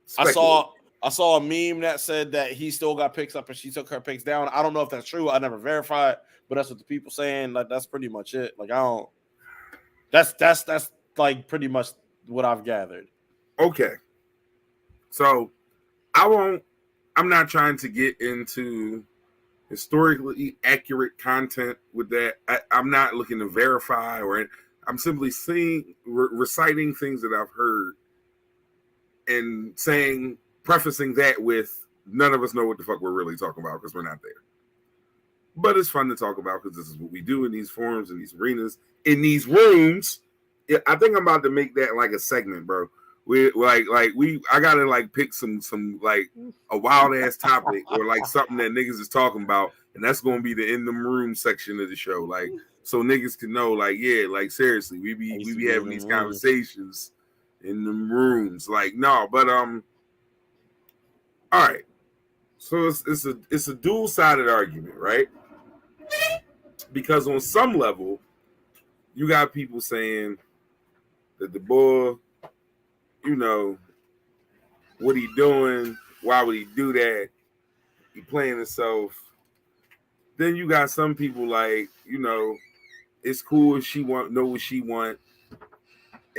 speculating. saw a meme that said that he still got picks up and she took her picks down. I don't know if that's true. I never verified, but that's what the people saying. Like that's pretty much it. Like I don't. That's like pretty much what I've gathered. Okay, so I won't. I'm not trying to get into historically accurate content with that. I'm not looking to verify I'm simply reciting things that I've heard and prefacing that with none of us know what the fuck we're really talking about because we're not there. But it's fun to talk about because this is what we do in these forums, in these arenas, in these rooms. I think I'm about to make that like a segment, bro. We I gotta like pick some like a wild ass topic or like something that niggas is talking about, and that's gonna be the in the room section of the show. Like so niggas can know, like, yeah, like seriously, we I be used we to be be in having them these rooms. conversations in the rooms. Like, no, but all right. So it's a dual sided argument, right? Because on some level, you got people saying that the boy, you know, what he doing? Why would he do that? He playing himself. Then you got some people like, it's cool if she know what she want,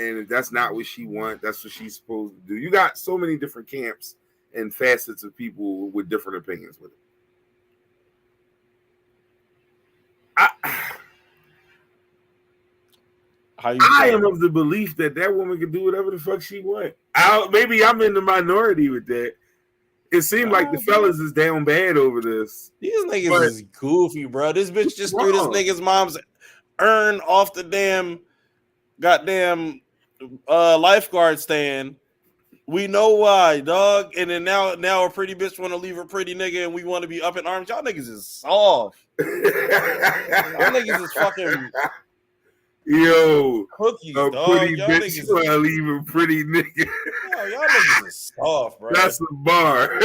And if that's not what she wants, that's what she's supposed to do. You got so many different camps and facets of people with different opinions with it. I am of the belief that woman can do whatever the fuck she wants. Maybe I'm in the minority with that. It seemed like the fellas is down bad over this. These niggas is goofy, bro. This bitch just threw this nigga's mom's urn off the goddamn lifeguard stand. We know why, dog. And then now a pretty bitch want to leave a pretty nigga, and we want to be up in arms. Y'all niggas is soft. Y'all niggas is fucking. Yo, cookies, a dog. pretty Y'all bitch niggas want to leave a pretty nigga. Yo, y'all niggas is soft, bro. That's a bar.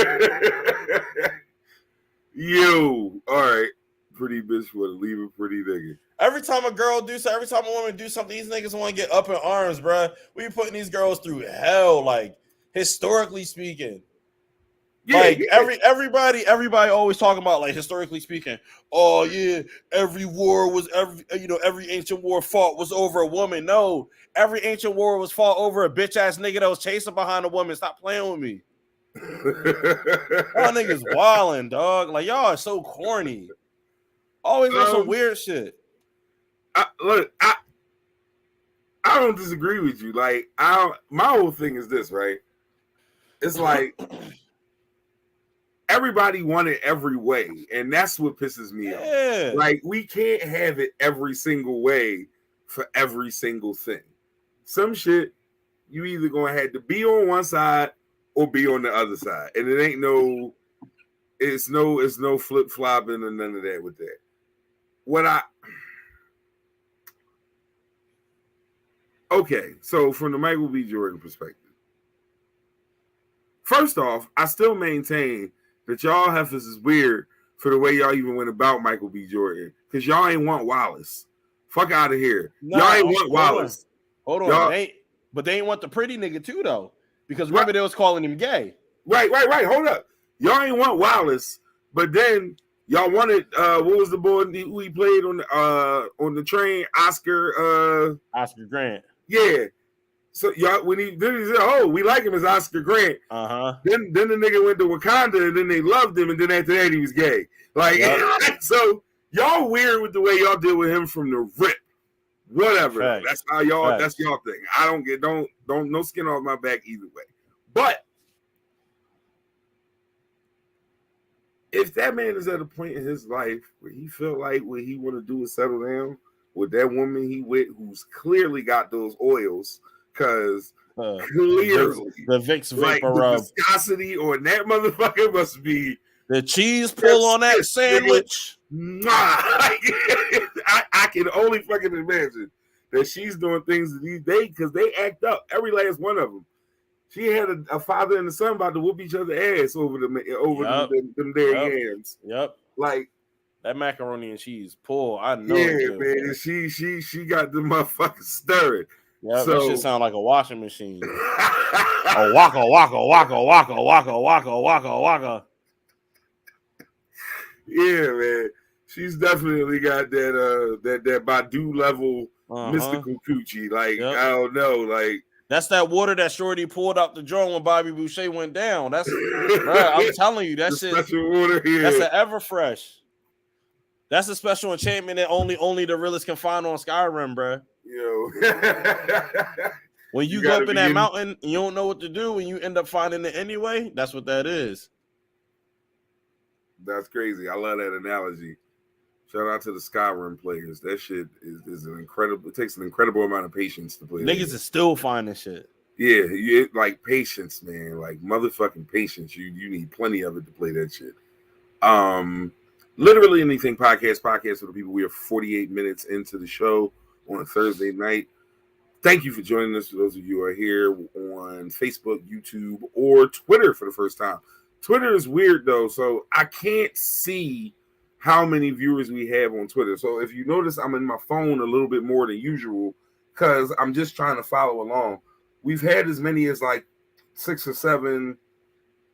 Yo, all right. Pretty bitch want to leave a pretty nigga. Every time a girl do something, every time a woman do something, these niggas want to get up in arms, bro. We putting these girls through hell, like historically speaking. Yeah, like everybody always talking about, like, historically speaking. Oh yeah, every ancient war fought was over a woman. No, every ancient war was fought over a bitch ass nigga that was chasing behind a woman. Stop playing with me. Y'all niggas wilding, dog. Like, y'all are so corny. Always on some weird shit. I don't disagree with you. Like, my whole thing is this, right? It's like everybody want it every way, and that's what pisses me off. Like, we can't have it every single way for every single thing. Some shit you either gonna have to be on one side or be on the other side, and it ain't it's no flip flopping or none of that with that. Okay, so from the Michael B. Jordan perspective, first off, I still maintain that y'all heifers is weird for the way y'all even went about Michael B. Jordan, because y'all ain't want Wallace. Fuck out of here. Y'all ain't want Wallace. Hold on. But they ain't want the pretty nigga too, though, because remember they was calling him gay. Right. Hold up. Y'all ain't want Wallace, but then y'all wanted what was the boy who he played on the train? Oscar Grant. Yeah. So y'all, when he said, "Oh, we like him as Oscar Grant," Then the nigga went to Wakanda, and then they loved him, and then after that he was gay. Like, so y'all weird with the way y'all deal with him from the rip. Whatever. Facts. That's how y'all. Facts. That's y'all thing. I don't get no skin off my back either way. But if that man is at a point in his life where he feel like what he want to do is settle down with that woman he with, who's clearly got those oils. Because clearly, the Vicks Vapor Rub, the viscosity on that motherfucker must be the cheese pull on that sandwich. I can only fucking imagine that she's doing things these days because they act up, every last one of them. She had a father and a son about to whoop each other's ass over them yams. Yep, like that macaroni and cheese pull. I know. Yeah, man. She got the motherfuckers stirring. Yeah, so, that shit sound like a washing machine. A waka waka waka waka waka waka waka waka. Yeah, man. She's definitely got that Badu level mystical coochie. Like, I don't know, like that's that water that Shorty pulled out the joint when Bobby Boucher went down. That's right. I'm telling you, that shit. Special water here. That's an Everfresh. That's a special enchantment that only the realest can find on Skyrim, bro. Yo. When you go up in that mountain and you don't know what to do and you end up finding it anyway, that's what that is. That's crazy. I love that analogy. Shout out to the Skyrim players. That shit is an incredible. It takes an incredible amount of patience to play. Niggas is still finding shit. Yeah, like patience, man. Like motherfucking patience. You need plenty of it to play that shit. Literally Anything podcast for the people. We are 48 minutes into the show on a Thursday night. Thank you for joining us. For those of you who are here on Facebook, YouTube, or Twitter for the first time. Twitter is weird though, so I can't see how many viewers we have on Twitter. So if you notice, I'm in my phone a little bit more than usual because I'm just trying to follow along. We've had as many as like 6 or 7.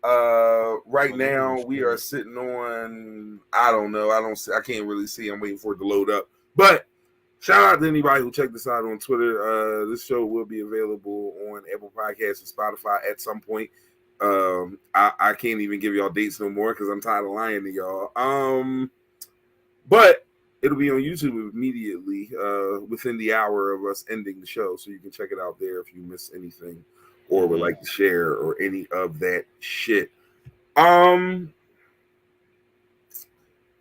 Right now we are sitting on, I don't know. I can't really see. I'm waiting for it to load up. But Shout out to anybody who checked this out on Twitter. This show will be available on Apple Podcasts and Spotify at some point. I can't even give y'all dates no more because I'm tired of lying to y'all. But it'll be on YouTube immediately within the hour of us ending the show, so you can check it out there if you miss anything or would like to share or any of that shit.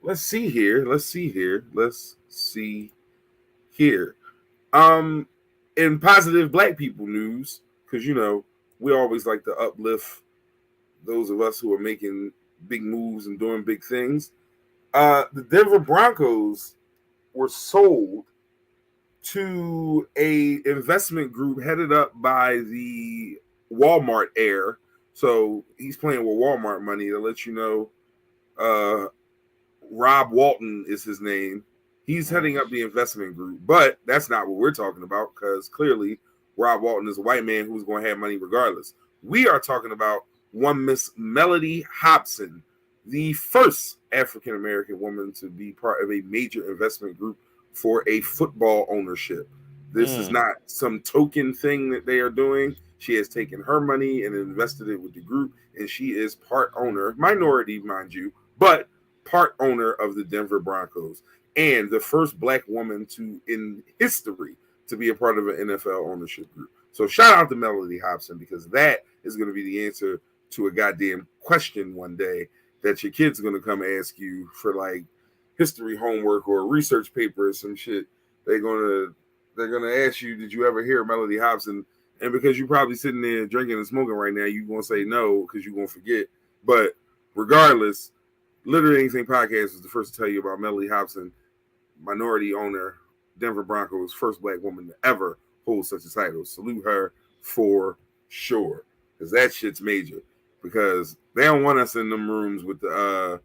Let's see here. In positive black people news, because we always like to uplift those of us who are making big moves and doing big things. The Denver Broncos were sold to a investment group headed up by the Walmart heir. So he's playing with Walmart money to let you know. Rob Walton is his name. He's heading up the investment group, but that's not what we're talking about because clearly Rob Walton is a white man who's going to have money regardless. We are talking about one Miss Melody Hobson, the first African-American woman to be part of a major investment group for a football ownership. This is not some token thing that they are doing. She has taken her money and invested it with the group, and she is part owner, minority, mind you, but part owner of the Denver Broncos, and the first black woman in history to be a part of an NFL ownership group. So shout out to Melody Hobson, because that is going to be the answer to a goddamn question one day that your kid's going to come ask you for like history homework or a research paper or some shit. They're gonna ask you, did you ever hear Melody Hobson? And because you're probably sitting there drinking and smoking right now, you're gonna say no because you're gonna forget. But regardless, Literally Anything Podcast is the first to tell you about Melody Hobson, minority owner, Denver Broncos, first black woman to ever hold such a title. Salute her for sure, because that shit's major. Because they don't want us in them rooms with the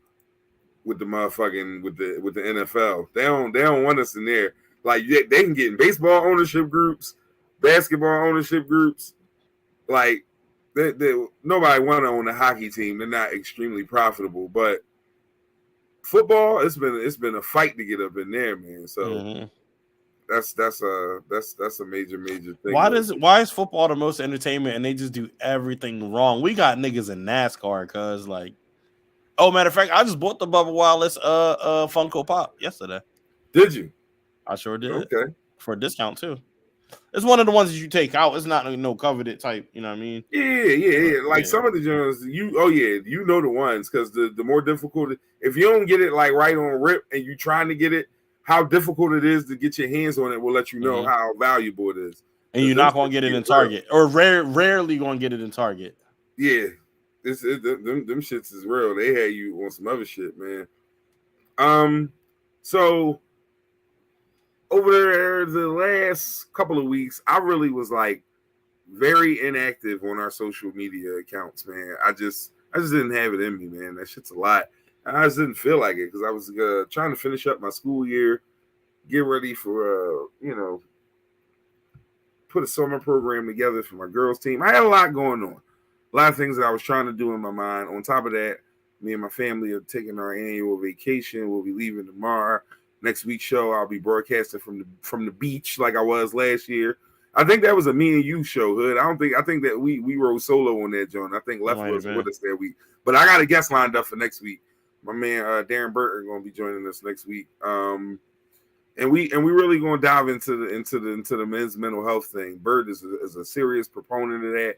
motherfucking with the NFL. They don't want us in there. Like they can get in baseball ownership groups, basketball ownership groups. Like nobody want to own a hockey team. They're not extremely profitable, but football, it's been a fight to get up in there, man. So that's a major thing. Why is football the most entertainment and they just do everything wrong? We got niggas in NASCAR cuz like, oh, matter of fact, I just bought the Bubba Wallace Funko Pop yesterday. Did you? I sure did. Okay. For a discount too. It's one of the ones that you take out. It's not no coveted type, you know what I mean? Yeah. Like some of the joints, you know the ones, because the more difficult, if you don't get it like right on rip and you trying to get it, how difficult it is to get your hands on it will let you know how valuable it is. And you're not gonna get it in Target, or rarely gonna get it in Target. Yeah, them shits is real. They had you on some other shit, man. So over there the last couple of weeks, I really was like very inactive on our social media accounts, man. I just didn't have it in me, man. That shit's a lot. I just didn't feel like it because I was trying to finish up my school year, get ready for put a summer program together for my girls team. I had a lot going on, a lot of things that I was trying to do in my mind. On top of that, me and my family are taking our annual vacation. We'll be leaving tomorrow. Next week's show, I'll be broadcasting from the beach like I was last year. I think that was a me and you show, Hood. I think that we rode solo on that, John. I think Left was with us that week. But I got a guest lined up for next week. My man Darren Burton going to be joining us next week. And we really going to dive into the men's mental health thing. Bird is a serious proponent of that.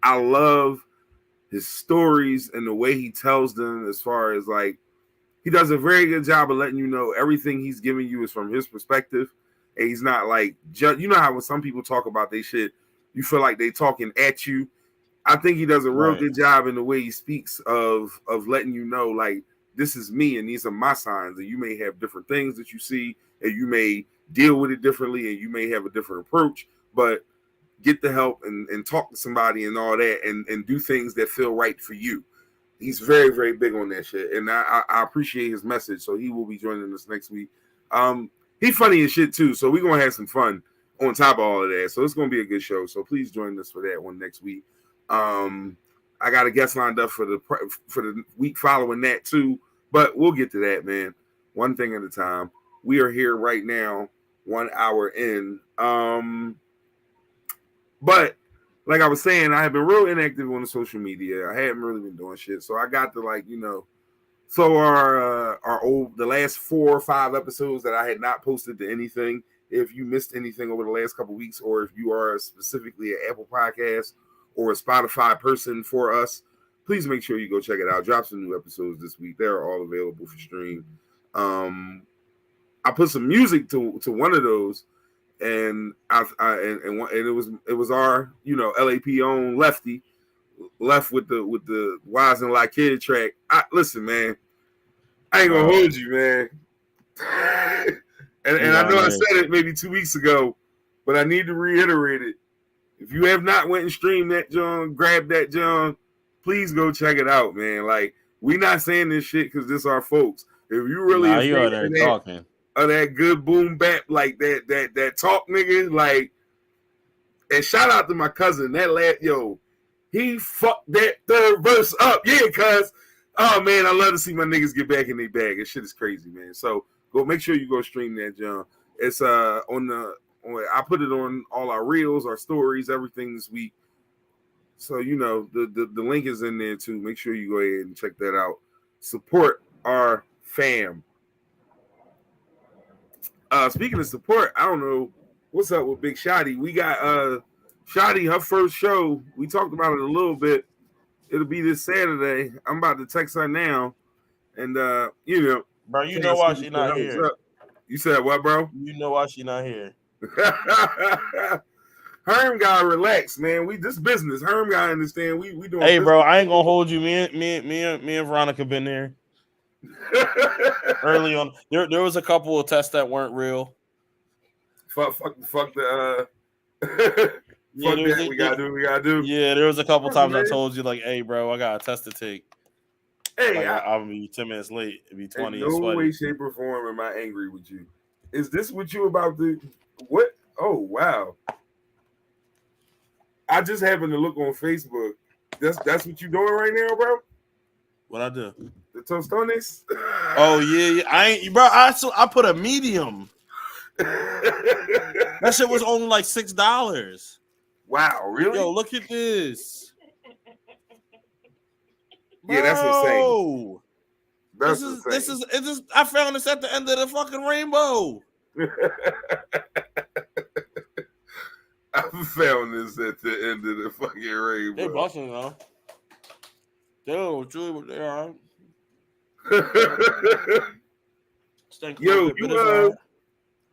I love his stories and the way he tells them, as far as like, he does a very good job of letting you know everything he's giving you is from his perspective. And he's not like, you know how when some people talk about they shit, you feel like they talking at you. I think he does a real good job in the way he speaks of letting you know, like, this is me and these are my signs. And you may have different things that you see and you may deal with it differently and you may have a different approach, but get the help and talk to somebody and all that and do things that feel right for you. He's very, very big on that shit. And I appreciate his message. So he will be joining us next week. He's funny as shit too. So we're going to have some fun on top of all of that. So it's going to be a good show. So please join us for that one next week. I got a guest lined up for the week following that too. But we'll get to that, man. One thing at a time. we are here right now, 1 hour in. But like I was saying, I have been real inactive on the social media. I haven't really been doing shit. So I got to so the last 4 or 5 episodes that I had not posted to anything. If you missed anything over the last couple of weeks, or if you are specifically an Apple Podcast or a Spotify person for us, please make sure you go check it out. Drop some new episodes this week. They're all available for stream. I put some music to one of those, and it was our LAP own Lefty left with the Wise and Like Kid track. Listen, man, I ain't gonna hold you, man. and I know I said it maybe 2 weeks ago, but I need to reiterate it. If you have not went and streamed that John, grab that John, please go check it out, man. Like, we not saying this shit because this our folks. If you really of that good boom bap, like that talk, nigga, like, and shout out to my cousin, that lad, he fucked that third verse up. Yeah, cuz, oh man, I love to see my niggas get back in their bag. That shit is crazy, man. So go make sure you go stream that, John. It's I put it on all our reels, our stories, everything this week. So the link is in there too. Make sure you go ahead and check that out. Support our fam. Speaking of support, I don't know what's up with Big Shadi. We got Shadi, her first show. We talked about it a little bit. It'll be this Saturday. I'm about to text her now, and bro, you know why she not here. You said what, bro? You know why she not here. Herm gotta relax, man. This business. Herm gotta understand. We doing. Hey, bro, I ain't gonna hold you. Me and Veronica been there early on. There was a couple of tests that weren't real. Fuck the. We gotta do. Yeah, there was a couple times I told you, like, hey, bro, I got a test to take. Hey, I'll be 10 minutes late. It'd be 20. In no way, shape, or form am I angry with you. Is this what you about to? What? Oh wow! I just happened to look on Facebook. That's what you doing right now, bro? What I do? The tostones? Oh yeah. I ain't, bro. I put a medium. That shit was only like $6. Wow, really? Yo, look at this. Yeah, that's insane. This is. I found this at the end of the fucking rainbow. I found this at the end of the fucking rainbow. They busting though. Yo, truly what they are. Yo,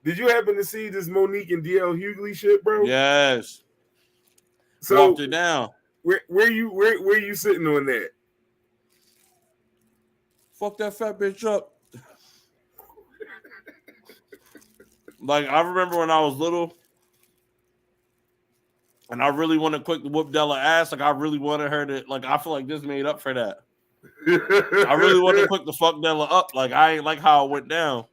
did you happen to see this Monique and DL Hughley shit, bro? Yes. So walked it down. Where you sitting on that? Fuck that fat bitch up. Like, I remember when I was little, and I really wanted Quick to whoop Della ass. Like, I really wanted her to, like, I feel like this made up for that. I really wanted Quick to fuck Della up. Like, I ain't like how it went down.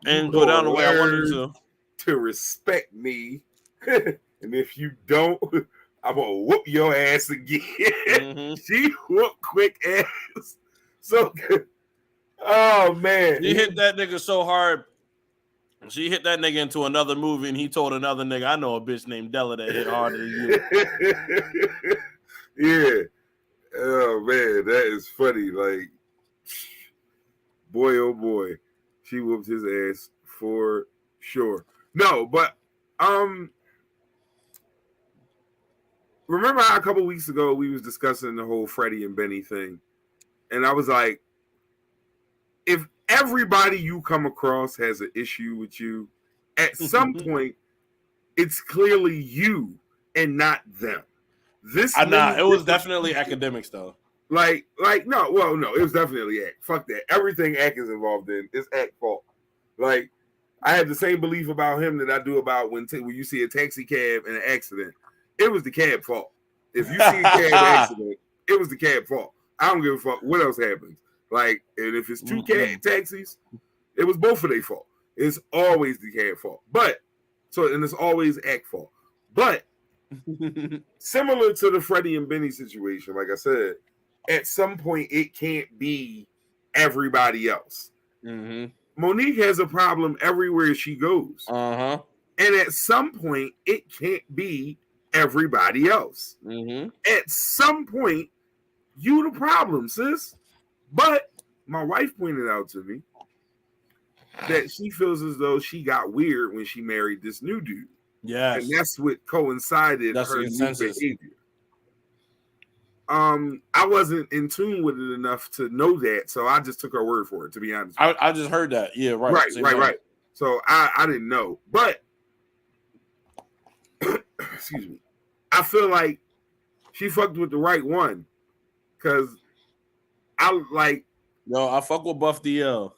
And go down the way I wanted to. To respect me. And if you don't, I'm going to whoop your ass again. Mm-hmm. She whooped Quick ass. So good. Oh, man. She hit that nigga so hard. She hit that nigga into another movie, and he told another nigga, I know a bitch named Della that hit harder than you. Yeah. Oh, man, that is funny. Like, boy, oh, boy. She whooped his ass for sure. No, but, remember how a couple weeks ago we was discussing the whole Freddie and Benny thing? And I was like, if everybody you come across has an issue with you, at some point, it's clearly you and not them. It was definitely academics, though. No, it was definitely act. Fuck that. Everything act is involved in is act fault. Like, I have the same belief about him that I do about when you see a taxi cab in an accident. It was the cab fault. If you see a cab accident, it was the cab fault. I don't give a fuck what else happens. Like, and if it's two cab taxis, it was both of their fault. It's always the cab fault. And it's always act fault. But similar to the Freddie and Benny situation, like I said, at some point it can't be everybody else. Mm-hmm. Monique has a problem everywhere she goes. Uh-huh. And at some point, it can't be everybody else. Mm-hmm. At some point, you the problem, sis. But my wife pointed out to me that she feels as though she got weird when she married this new dude. Yes. And that's what coincided That's her the new consensus. behavior. I wasn't in tune with it enough to know that, so I just took her word for it, to be honest. I just heard that. Yeah, right. Right. So I didn't know. But excuse me. I feel like she fucked with the right one. Cause I like I fuck with Buff DL.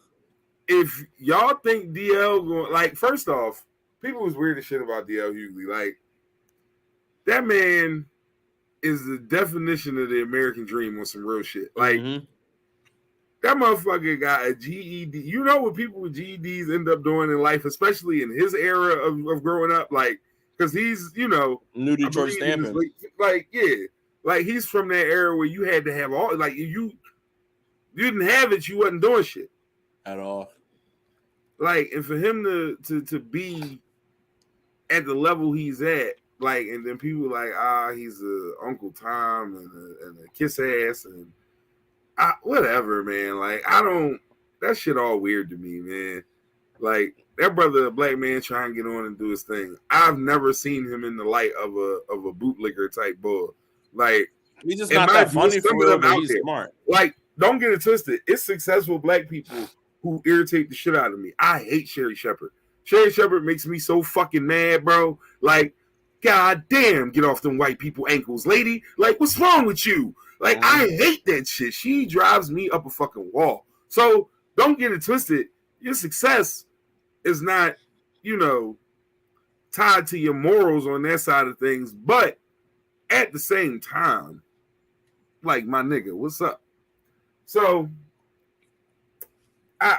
If y'all think DL going like, first off, people was weird as shit about DL Hughley. Like, that man is the definition of the American dream on some real shit. Like, that motherfucker got a GED. You know what people with GEDs end up doing in life, especially in his era of growing up? Like, because he's, New Detroit stamping. Like, yeah. Like, he's from that era where you had to have all, like, you didn't have it, you wasn't doing shit. At all. like, and for him to be at the level he's at, like, and then people like, he's a Uncle Tom and a kiss ass and whatever, man. Like, that shit all weird to me, man. Like, that brother, a black man, trying to get on and do his thing. I've never seen him in the light of a bootlicker type bull. Like, he's just not that funny for real, but he's smart. Like, don't get it twisted. It's successful black people who irritate the shit out of me. I hate Sherry Shepherd. Sherry Shepherd makes me so fucking mad, bro. Like, god damn, get off them white people ankles, lady. Like, what's wrong with you? Like, I hate that shit. She drives me up a fucking wall. So, don't get it twisted. Your success is not, tied to your morals on that side of things. But at the same time, like, my nigga, what's up? So, I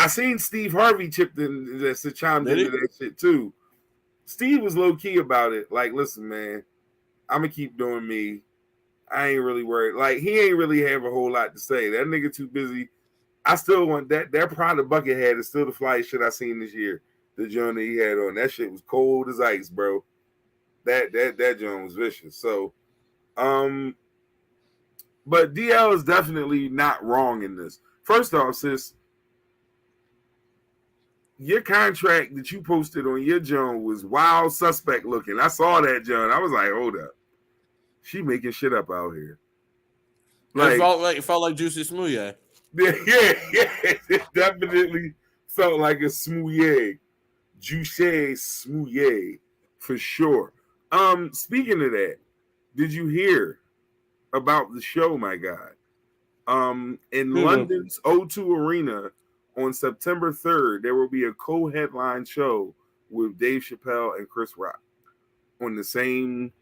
seen Steve Harvey chimed into that shit too. Steve was low key about it. Like, listen, man, I'm gonna keep doing me. I ain't really worried. Like, he ain't really have a whole lot to say. That nigga too busy. I still want that Prada bucket hat is still the flyest shit I seen this year. The joint that he had on, that shit was cold as ice, bro. That joint was vicious. So, but DL is definitely not wrong in this. First off, sis, your contract that you posted on your joint was wild suspect looking. I saw that joint. I was like, hold up. She making shit up out here. Like, it felt like Juicy Smoothie. Yeah. It definitely felt like a smoothie. Juicy smoothie. For sure. Speaking of that, did you hear about the show, my God? In London's O2 Arena on September 3rd, there will be a co-headline show with Dave Chappelle and Chris Rock on the same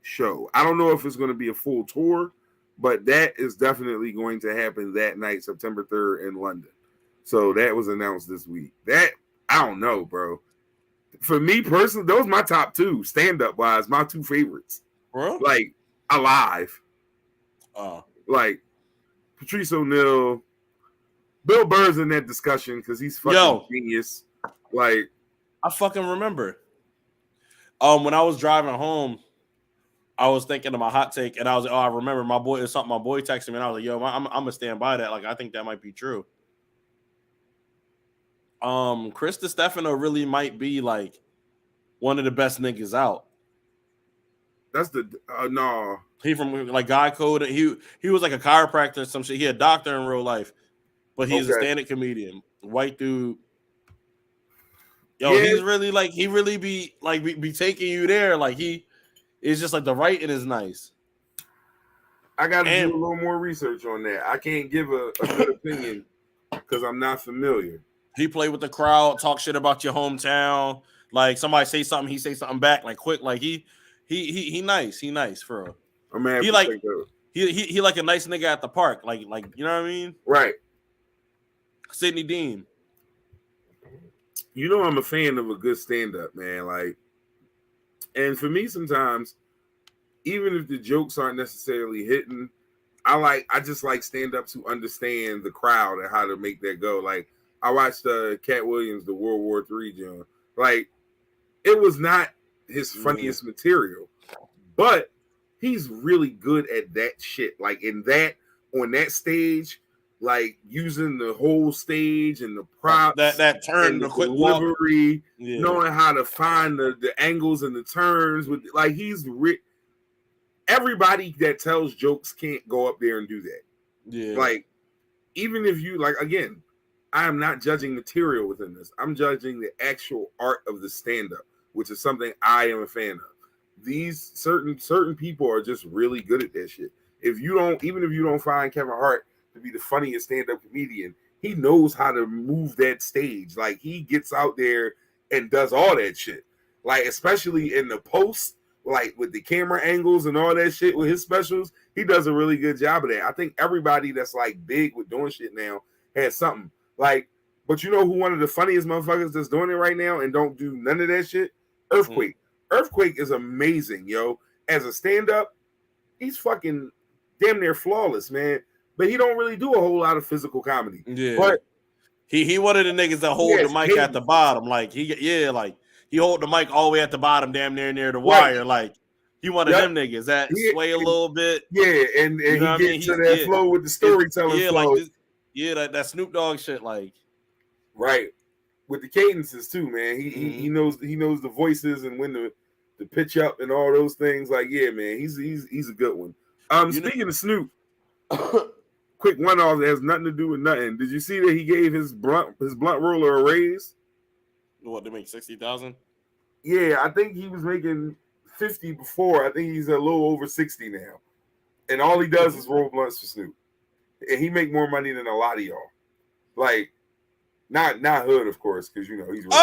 show. I don't know if it's going to be a full tour, but that is definitely going to happen that night, September 3rd in London. So that was announced this week. That, I don't know, bro. For me personally, those are my top two, stand-up wise, my two favorites. Bro? Like, alive. Like, Patrice O'Neal, Bill Burr's in that discussion because he's fucking genius. Like, I fucking remember. When I was driving home, I was thinking of my hot take, and I was like, I remember my boy texted me, and I was like, yo, I'm gonna stand by that. Like, I think that might be true. Chris DiStefano really might be like one of the best niggas out. That's the no. He from like Guy Code. He was like a chiropractor or some shit. He a doctor in real life, but he's a stand-up comedian. White dude. Yo, he's really like he really be like be taking you there. Like he is just like the writing is nice. I got to do a little more research on that. I can't give a good opinion because I'm not familiar. He play with the crowd, talk shit about your hometown. Like somebody say something, he say something back like quick. Like he nice. He nice for real. He like he like a nice nigga at the park. Like you know what I mean? Right. Sidney Dean. You know I'm a fan of a good stand-up, man. Like, and for me sometimes, even if the jokes aren't necessarily hitting, I just like stand up to understand the crowd and how to make that go. Like I watched Cat Williams, the World War III John. Like it was not his funniest material, but he's really good at that shit. Like in that on that stage, like using the whole stage and the props that turn, and the quick walk, delivery, knowing how to find the angles and the turns with like everybody that tells jokes can't go up there and do that. Yeah. Like, even if you like, again, I am not judging material within this. I'm judging the actual art of the stand-up, which is something I am a fan of. These certain people are just really good at that shit. Even if you don't find Kevin Hart to be the funniest stand-up comedian, he knows how to move that stage. Like he gets out there and does all that shit. Like, especially in the post, like with the camera angles and all that shit with his specials, he does a really good job of that. I think everybody that's like big with doing shit now has something. Like, but you know who one of the funniest motherfuckers that's doing it right now and don't do none of that shit? Earthquake. Earthquake is amazing, yo. As a stand-up, he's fucking damn near flawless, man. But he don't really do a whole lot of physical comedy. Yeah. But he one of the niggas that hold the mic at the bottom. Like he hold the mic all the way at the bottom, damn near the wire. Like he one of them niggas that sway a little bit. Yeah, and he gets to that flow with the storytelling flow. Like that Snoop Dogg shit, like right. With the cadences too, man. He knows the voices and when to pitch up and all those things. Like, yeah, man, he's a good one. Speaking of Snoop, quick one off that has nothing to do with nothing. Did you see that he gave his blunt roller a raise? What, to make 60,000? Yeah, I think he was making 50 before. I think he's a little over 60 now. And all he does is roll blunts for Snoop. And he make more money than a lot of y'all. Like, not hood, of course, because you know he's rich.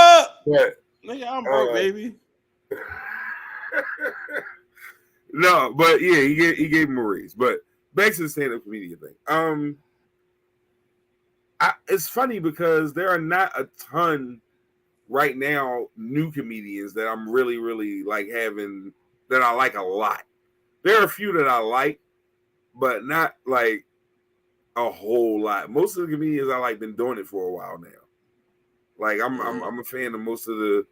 But nigga, I'm broke, baby. No, but yeah, he gave him a raise. But back to the stand-up comedian thing. It's funny because there are not a ton right now new comedians that I'm really, really like having that I like a lot. There are a few that I like, but not like a whole lot. Most of the comedians I like been doing it for a while now. Like I'm a fan of most of the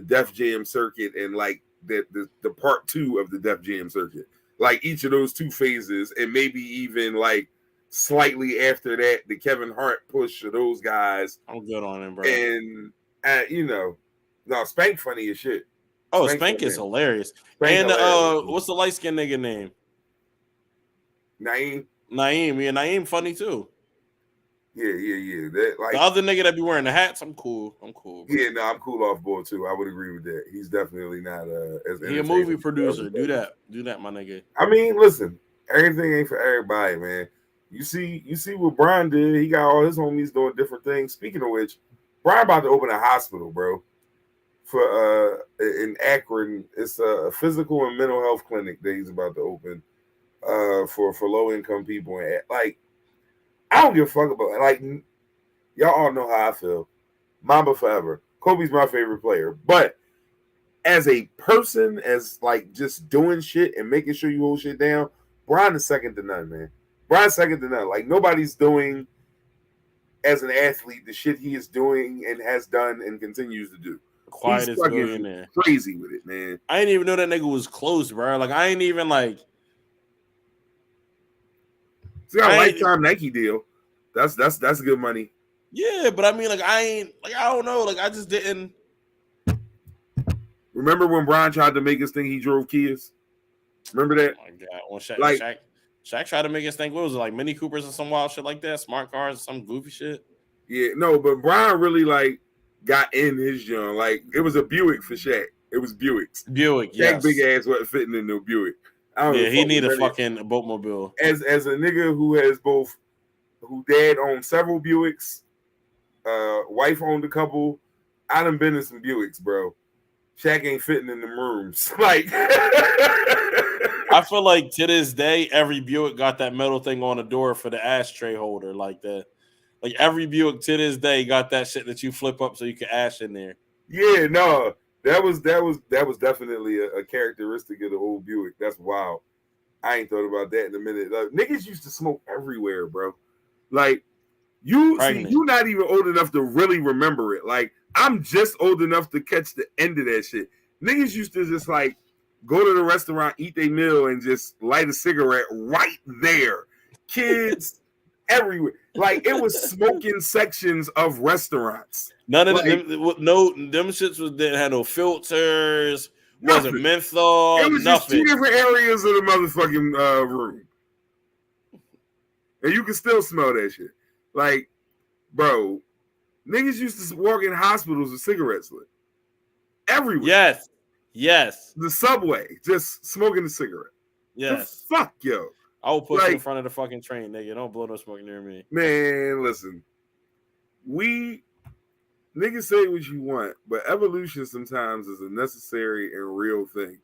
Def Jam circuit and like the part 2 of the Def Jam circuit. Like each of those 2 phases, and maybe even like slightly after that, the Kevin Hart push of those guys. I'm good on him, bro. And you know, no, Spank funny as shit. Oh, Spank is hilarious. Spank hilarious. What's the light skinned nigga name? Naeem. Yeah, Naeem funny too. Yeah. That, like, the other nigga that be wearing the hats, I'm cool. Bro. Yeah, no, I'm cool off board too. I would agree with that. He's definitely not as he a movie producer. Do that, my nigga. I mean, listen, everything ain't for everybody, man. You see what Brian did. He got all his homies doing different things. Speaking of which, Brian about to open a hospital, bro, for in Akron. It's a physical and mental health clinic that he's about to open for low income people. And like, I don't give a fuck about it. Like, y'all all know how I feel. Mamba forever. Kobe's my favorite player, but as a person, as like just doing shit and making sure you hold shit down, Brian is second to none, man. Brian's second to none. Like, nobody's doing as an athlete the shit he is doing and has done and continues to do. Quietest billionaire. Crazy with it, man. I didn't even know that nigga was close, bro. Like, I ain't even like. He's got a lifetime Nike deal. That's good money. Yeah, but I mean, like, I don't know. Like, I just didn't. Remember when Brian tried to make us think he drove Kias? Remember that? Oh my God. When Shaq tried to make us think, what was it, like Mini Coopers or some wild shit like that? Smart cars, some goofy shit? Yeah, no, but Brian really, like, got in his joint. Like, it was a Buick for Shaq. It was Buicks. Buick, Shaq big ass wasn't fitting in no Buick. Yeah, he need a fucking boatmobile. As a nigga who dad owned several Buicks, wife owned a couple, I done been in some Buicks, bro. Shaq ain't fitting in them rooms. Like, I feel like to this day, every Buick got that metal thing on the door for the ashtray holder, like that. Like every Buick to this day got that shit that you flip up so you can ash in there. Yeah, no, that was definitely a characteristic of the old Buick. That's wild. I ain't thought about that in a minute. Like, niggas used to smoke everywhere, bro. Like, you see, you not even old enough to really remember it. Like, I'm just old enough to catch the end of that shit. Niggas used to just like go to the restaurant, eat their meal, and just light a cigarette right there. Kids everywhere. Like, it was smoking sections of restaurants. None of like, them shits didn't have no filters. Wasn't menthol. It was nothing. Just 2 different areas of the motherfucking room, and you can still smell that shit. Like, bro, niggas used to walk in hospitals with cigarettes lit everywhere. Yes. The subway, just smoking a cigarette. Yes. The fuck, yo. I will put you in front of the fucking train, nigga. Don't blow no smoke near me. Man, listen. Niggas say what you want, but evolution sometimes is a necessary and real thing.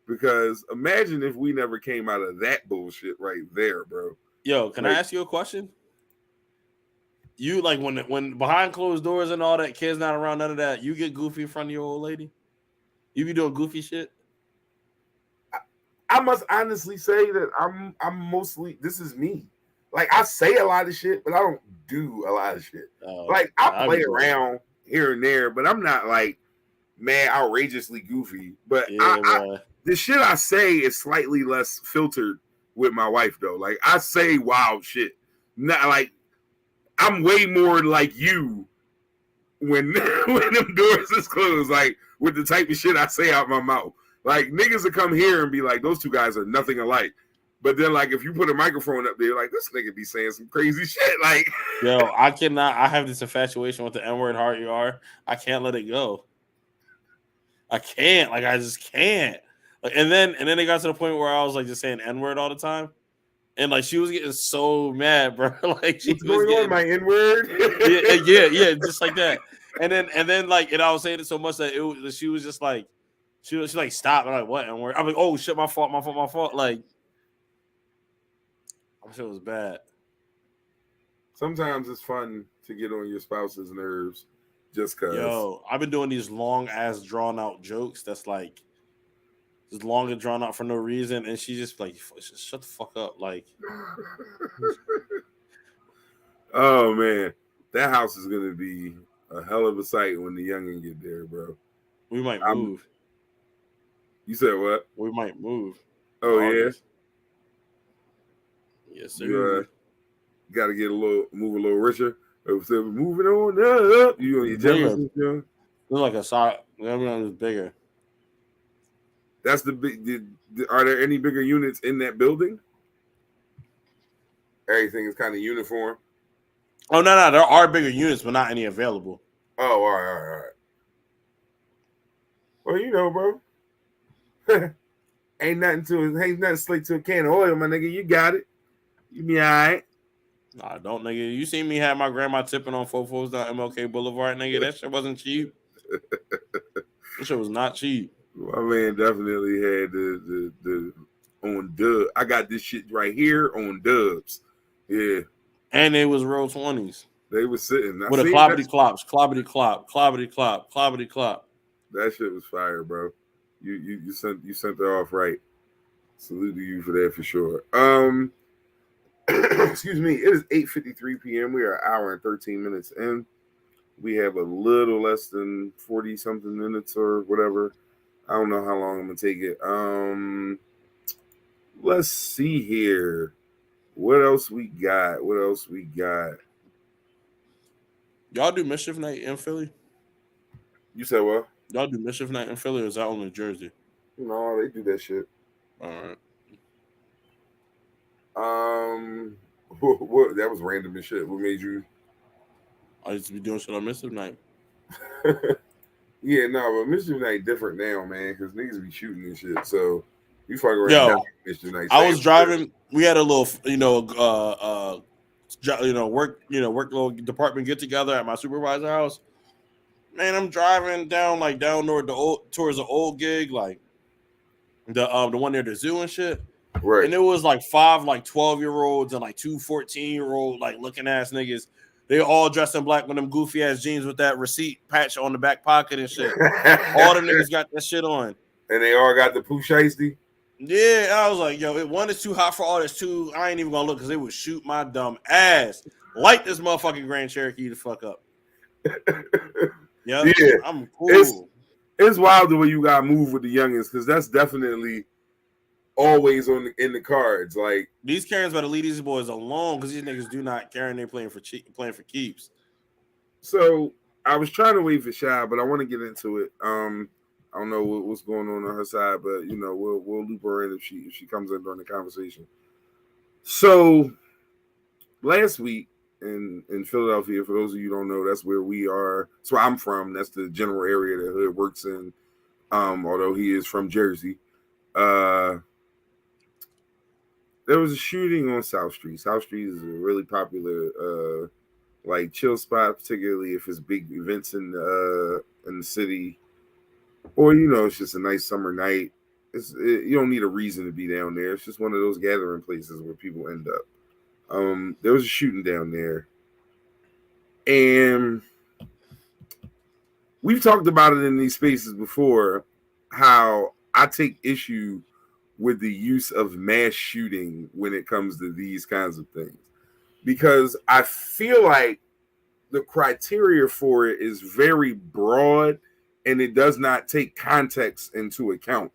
Because imagine if we never came out of that bullshit right there, bro. Yo, can I ask you a question? You like when behind closed doors and all that, kids not around, none of that, you get goofy in front of your old lady? You be doing goofy shit? I must honestly say that I'm mostly, this is me. Like, I say a lot of shit, but I don't do a lot of shit. Like, I play around here and there, but I'm not like, man, outrageously goofy. But the shit I say is slightly less filtered with my wife, though. Like, I say wild shit. Not like, I'm way more like you when them doors is closed, like, with the type of shit I say out my mouth. Like, niggas will come here and be like, those two guys are nothing alike. But then, like, if you put a microphone up there, like, this nigga be saying some crazy shit. Like, yo, I cannot. I have this infatuation with the N-word hard you are. I can't let it go. I can't. Like, I just can't. Like, and then it got to the point where I was like just saying N-word all the time. And like she was getting so mad, bro. Like she what's going on, my N-word? yeah, just like that. And then like, and I was saying it so much that she was just like, she like, stop. I'm like, what N-word? I'm like, oh shit, my fault. Like, that shit was bad. Sometimes it's fun to get on your spouse's nerves, just cause. Yo, I've been doing these long ass drawn out jokes. That's like. Just long and drawn out for no reason, and she just like, shut the fuck up, like. Oh man, that house is gonna be a hell of a sight when the youngin get there, bro. We might move. You said what? We might move. Oh yeah. Yes, sir. You got to move a little richer. Moving on up. You on your Jefferson, Looks like a side. Everyone is bigger. That's the big. Are there any bigger units in that building? Everything is kind of uniform. Oh no, there are bigger units, but not any available. Oh, all right. Well, you know, bro. ain't nothing slick to a can of oil, my nigga. You got it. You be all right. Nah, don't, nigga. You see me have my grandma tipping on fofos down MLK Boulevard, nigga. That shit wasn't cheap. That shit was not cheap. My man definitely had the on dub. I got this shit right here on dubs. Yeah. And it was roll 20s. They were sitting. With a clobbity clop. That shit was fire, bro. You sent that off right. Salute to you for that for sure. Excuse me. It is 8:53 p.m. We are an hour and 13 minutes in. We have a little less than 40 something minutes or whatever. I don't know how long I'm gonna take it. Let's see here. What else we got? Y'all do Mischief Night in Philly? You said what? Y'all do Mischief Night in Philly, or is that only Jersey? No, they do that shit. All right. What? That was random as shit. What made you? I used to be doing shit on Mischief Night. Yeah, no, but Mischief Night different now, man, because niggas be shooting and shit. So you fucking around Mischief Night. I was driving. We had a little, work little department get together at my supervisor's house. Man, I'm driving down towards the old gig, like the one near the zoo and shit. Right. And it was like 5 12-year-olds and like 2 14-year-old like looking ass niggas. They all dressed in black with them goofy ass jeans with that receipt patch on the back pocket and shit. All them niggas got that shit on. And they all got the poo shiesty? Yeah, I was like, yo, one is too hot for all this. Two, I ain't even gonna look because it would shoot my dumb ass. Light this motherfucking Grand Cherokee the fuck up. Yep, Yeah, I'm it's cool. it's wild the way you got to move with the youngins because that's definitely always in the cards. Like These Karens better leave these boys alone because these niggas do not care and they playing for keeps. so, I was trying to wait for Shy, but I want to get into it. I don't know what's going on her side, but we'll loop her in if she comes in during the conversation. So last week in Philadelphia, for those of you who don't know, that's where we are. That's where I'm from. That's the general area that Hood works in. Although he is from Jersey. There was a shooting on South Street. South Street is a really popular like chill spot, particularly if it's big events in the city, or it's just a nice summer night. You don't need a reason to be down there. It's just one of those gathering places where people end up. There was a shooting down there, and we've talked about it in these spaces before. How I take issue with the use of mass shooting when it comes to these kinds of things, because I feel like the criteria for it is very broad and it does not take context into account.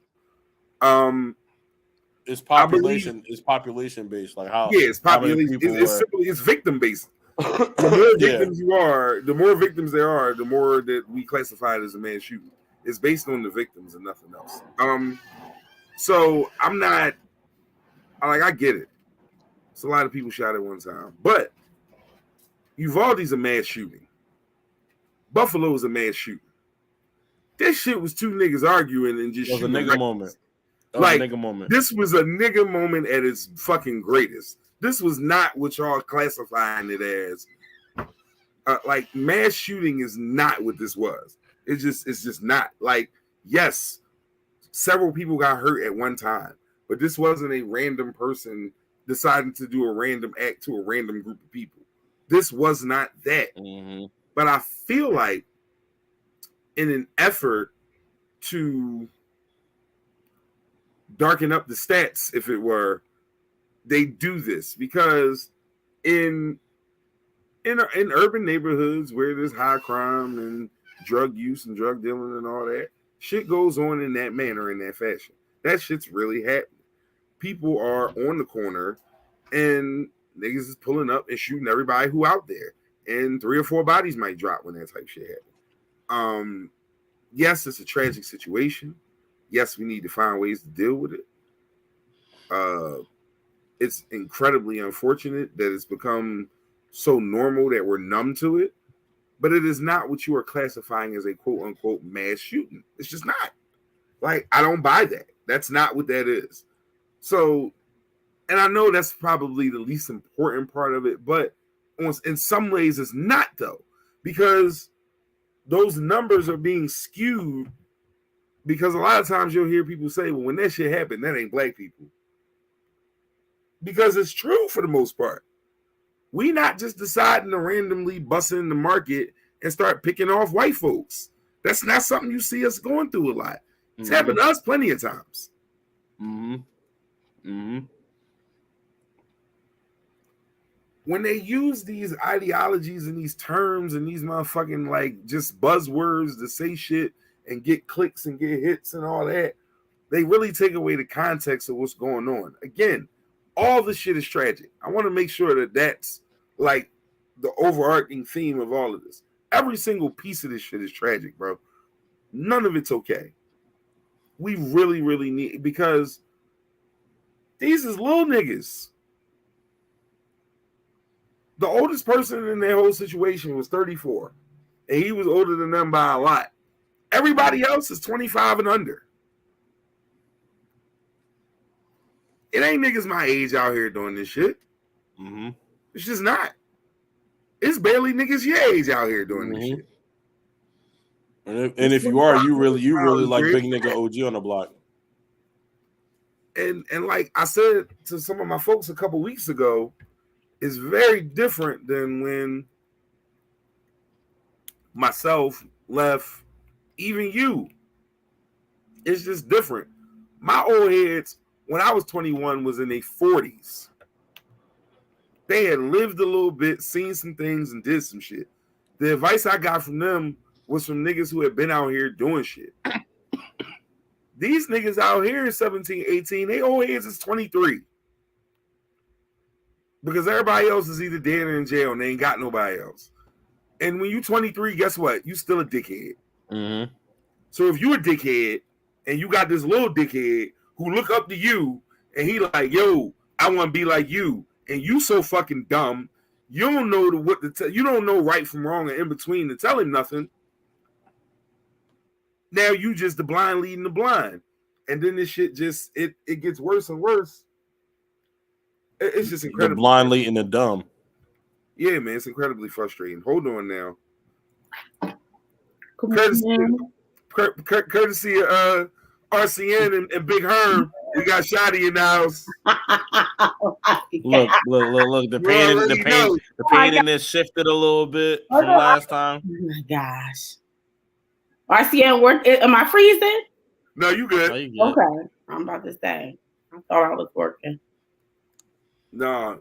It's I believe, population based. Like how it's many population. people It's were. simply it's victim based. The more Yeah. victims you are, the more victims there are, the more that we classify it as a mass shooting. It's based on the victims and nothing else. So I'm not I get it. It's a lot of people shot at one time, but Uvalde's a mass shooting. Buffalo is a mass shooting. This shit was two niggas arguing and just It was a shooting. nigga moment. This was a nigga moment at its fucking greatest. This was not what y'all classifying it as. Like mass shooting is not what this was. It's just not. Like, yes, several people got hurt at one time, but this wasn't a random person deciding to do a random act to a random group of people. This was not that. Mm-hmm. But I feel like in an effort to darken up the stats, if it were, they do this because in urban neighborhoods where there's high crime and drug use and drug dealing and all that, shit goes on in that manner, in that fashion. That shit's really happening. People are on the corner and niggas is pulling up and shooting everybody who out there, and 3 or 4 bodies might drop when that type shit happens. Yes, it's a tragic situation. Yes, we need to find ways to deal with it. It's incredibly unfortunate that it's become so normal that we're numb to it, but it is not what you are classifying as a quote unquote mass shooting. It's just not. Like, I don't buy that. That's not what that is. So, and I know that's probably the least important part of it, but in some ways it's not, though, because those numbers are being skewed, because a lot of times you'll hear people say, well, when that shit happened, that ain't black people. Because it's true for the most part. We not just deciding to randomly bust in the market and start picking off white folks. That's not something you see us going through a lot. It's happened to us plenty of times. When they use these ideologies and these terms and these motherfucking like just buzzwords to say shit and get clicks and get hits and all that, they really take away the context of what's going on. Again, all this shit is tragic. I want to make sure that that's like the overarching theme of all of this. Every single piece of this shit is tragic, bro. None of it's okay. We really, really need, because these is little niggas. The oldest person in that whole situation was 34, and he was older than them by a lot. Everybody else is 25 and under. It ain't niggas my age out here doing this shit. It's just not. It's barely niggas your age out here doing this shit. And if you are, you really like big nigga OG on the block. And like I said to some of my folks a couple weeks ago, it's very different than when myself left, even you. It's just different. My old heads when I was 21 was in their 40s. They had lived a little bit, seen some things, and did some shit. The advice I got from them was from niggas who had been out here doing shit. These niggas out here 17, 18, they old heads is 23. Because everybody else is either dead or in jail and they ain't got nobody else. And when you 23, guess what? You still a dickhead. Mm-hmm. So if you a dickhead and you got this little dickhead who look up to you and he like, yo, I want to be like you, and you so fucking dumb, you don't know what to you don't know right from wrong and in between to tell him nothing. Now you just the blind leading the blind, and then this shit just it gets worse and worse. It's just incredible. The blind leading the dumb. Yeah, man, it's incredibly frustrating. Hold on now. Courtesy of RCN and Big Herb, we got Shadi in the house. Look. The pain in this shifted a little bit from last time. Oh my gosh. RCN work. Am I freezing? No, you good. Okay. I'm about to say. I thought I was working. No.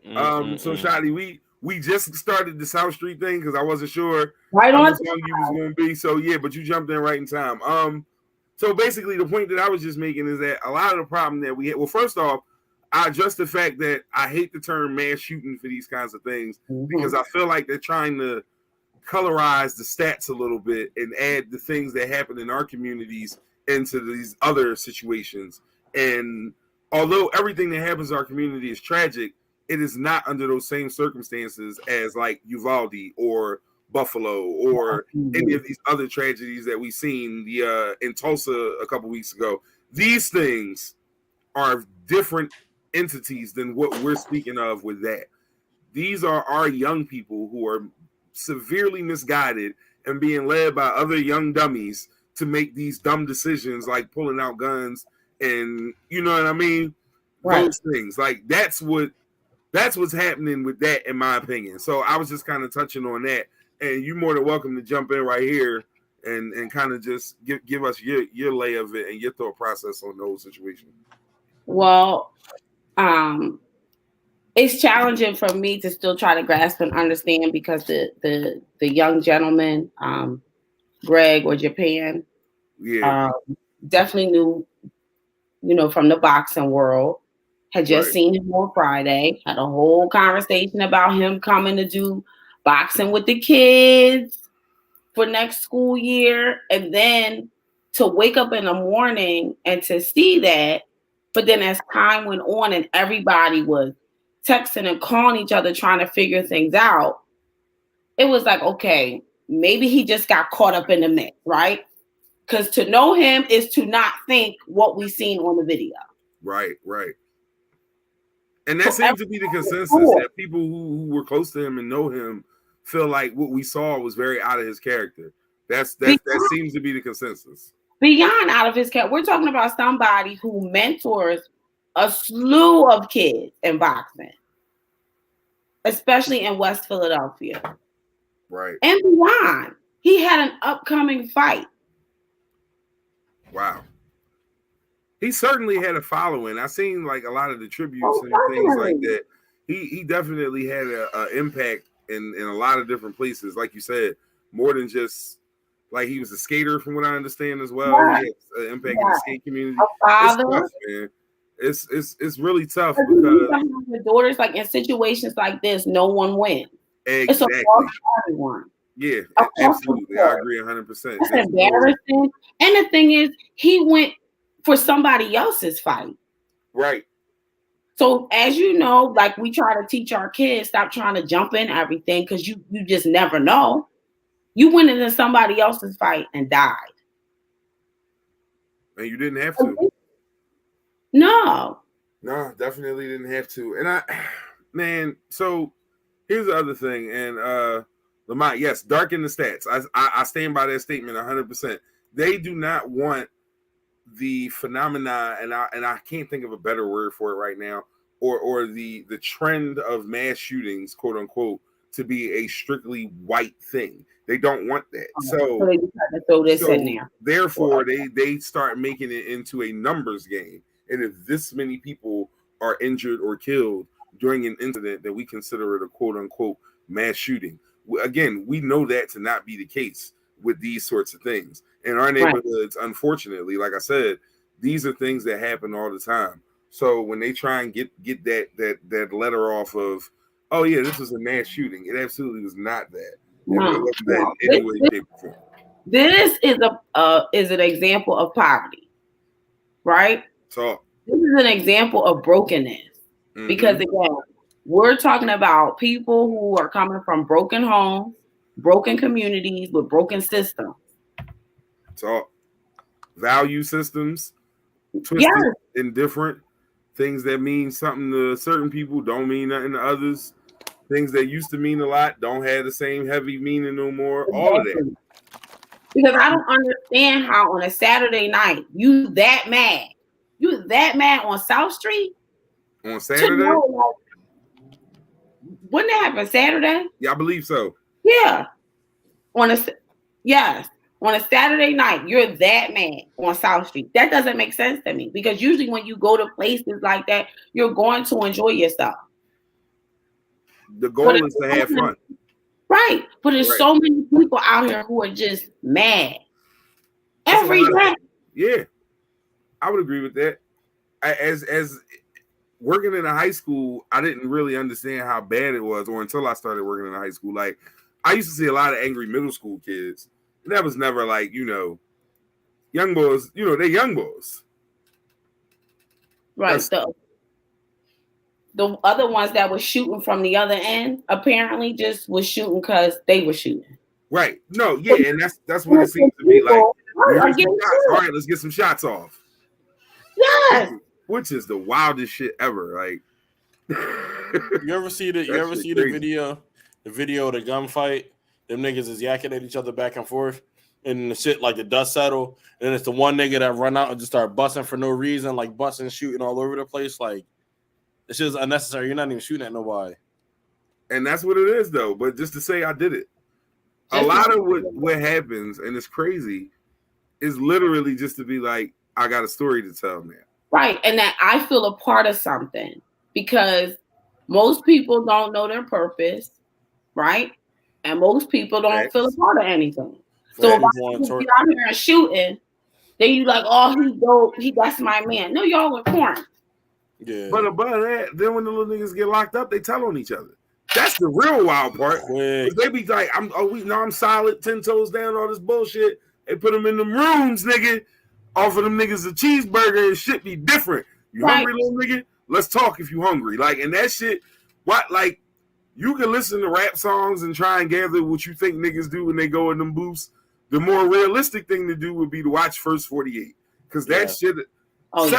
So Shadi, we just started the South Street thing because I wasn't sure right how on long you was going to be. So yeah, but you jumped in right in time. So basically, the point that I was just making is that a lot of the problem that we had. Well, first off, I address the fact that I hate the term mass shooting for these kinds of things because I feel like they're trying to colorize the stats a little bit and add the things that happen in our communities into these other situations. And although everything that happens in our community is tragic, it is not under those same circumstances as like Uvalde or Buffalo or any of these other tragedies that we've seen in Tulsa a couple weeks ago. These things are different entities than what we're speaking of with that. These are our young people who are severely misguided and being led by other young dummies to make these dumb decisions like pulling out guns and you know what I mean? Right. Those things. Like that's what's happening with that in my opinion. So I was just kind of touching on that. And you're more than welcome to jump in right here and kind of just give us your lay of it and your thought process on those situations. Well, it's challenging for me to still try to grasp and understand because the young gentleman, Greg or Japan, definitely knew, from the boxing world, had just seen him on Friday, had a whole conversation about him coming to do boxing with the kids for next school year, and then to wake up in the morning and to see that, but then as time went on and everybody was texting and calling each other trying to figure things out, it was like, okay, maybe he just got caught up in the mix, right? Because to know him is to not think what we seen on the video. Right. And that seems to be the consensus that people who were close to him and know him feel like what we saw was very out of his character. That seems to be the consensus. Beyond out of his character. We're talking about somebody who mentors a slew of kids in boxing, especially in West Philadelphia. Right. And beyond. He had an upcoming fight. Wow. He certainly had a following. I seen like a lot of the tributes and things like that. He definitely had an impact in a lot of different places. Like you said, more than just like he was a skater, from what I understand as well. Yeah. He had an impact in the skate community. A father. It's tough, man. It's really tough because the daughters, like in situations like this, no one wins. Exactly. It's a loss for everyone. Yeah, absolutely. I agree 100%. That's embarrassing. And the thing is, he went for somebody else's fight. Right. So as you know, like we try to teach our kids, stop trying to jump in everything because you just never know. You went into somebody else's fight and died. And you didn't have to. No, definitely didn't have to. And so here's the other thing. And Lamont, yes, darken the stats. I stand by that statement 100%. They do not want the phenomena, and I can't think of a better word for it right now, or the trend of mass shootings, quote unquote, to be a strictly white thing. They don't want that. So they try to throw this in there. Therefore, they start making it into a numbers game. and if this many people are injured or killed during an incident that we consider it a quote unquote mass shooting. Again, we know that to not be the case with these sorts of things. In our neighborhoods, unfortunately, like I said, these are things that happen all the time. So when they try and get that letter off of, oh yeah, this was a mass shooting, it absolutely was not that. No, it wasn't that in any way, shape, or form. This is an example of poverty, right? So this is an example of brokenness. Because again, we're talking about people who are coming from broken homes, broken communities with broken systems. So value systems, twisted and different. Things that mean something to certain people don't mean nothing to others. Things that used to mean a lot don't have the same heavy meaning no more. Exactly. All of that. Because I don't understand how on a Saturday night you that mad. You that mad on South Street? On Saturday? Wouldn't that happen Saturday? Yeah, I believe so. Yeah. On a Saturday night, you're that mad on South Street. That doesn't make sense to me because usually when you go to places like that, you're going to enjoy yourself. The goal is to have fun. Right. But there's so many people out here who are just mad. Every day. Yeah. I would agree with that. As working in a high school, I didn't really understand how bad it was, or until I started working in a high school. Like, I used to see a lot of angry middle school kids. And that was never like, young boys, they're young boys. Right. The other ones that were shooting from the other end apparently just was shooting because they were shooting. Right. No, yeah, and that's what it seems to be like. All right, let's get some shots off. Yes. Which is the wildest shit ever. Like, you ever see the video of the gunfight? Them niggas is yakking at each other back and forth, and the shit like the dust settle, and it's the one nigga that run out and just start busting for no reason, like busting, shooting all over the place. Like, it's just unnecessary. You're not even shooting at nobody. And that's what it is, though. But just to say I did it. A lot of what happens, and it's crazy, is literally just to be like, I got a story to tell, man. Right. And that I feel a part of something because most people don't know their purpose, right? And most people don't feel a part of anything. So if I get out here and shooting, then you like, oh, he's dope. That's my man. No, y'all were corn. Yeah. But above that, then when the little niggas get locked up, they tell on each other. That's the real wild part. They be like, I'm solid, 10 toes down, all this bullshit. They put them in them rooms, nigga. Offer them niggas a cheeseburger and shit be different. You hungry, little nigga? Let's talk if you hungry. Like, and that shit, like, you can listen to rap songs and try and gather what you think niggas do when they go in them booths. The more realistic thing to do would be to watch First 48. Because that shit, 75%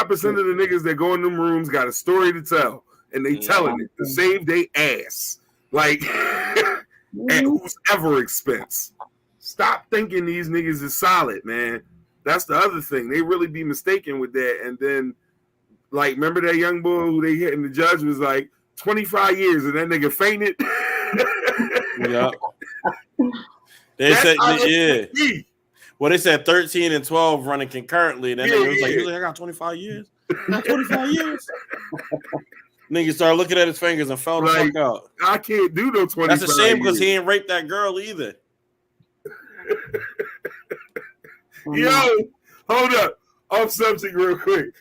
of the niggas that go in them rooms got a story to tell. And they telling it to save their ass. Like, at whose ever expense. Stop thinking these niggas is solid, man. That's the other thing. They really be mistaken with that. And then, like, remember that young boy who they hit and the judge was like, 25 years, and that nigga fainted? Yeah. They said, well, they said 13 and 12 running concurrently. And then nigga was like, I got 25 years. I got 25 years. Nigga started looking at his fingers and fell the fuck out. I can't do no 25 That's a shame because he ain't raped that girl either. Yo, hold up. Off subject real quick.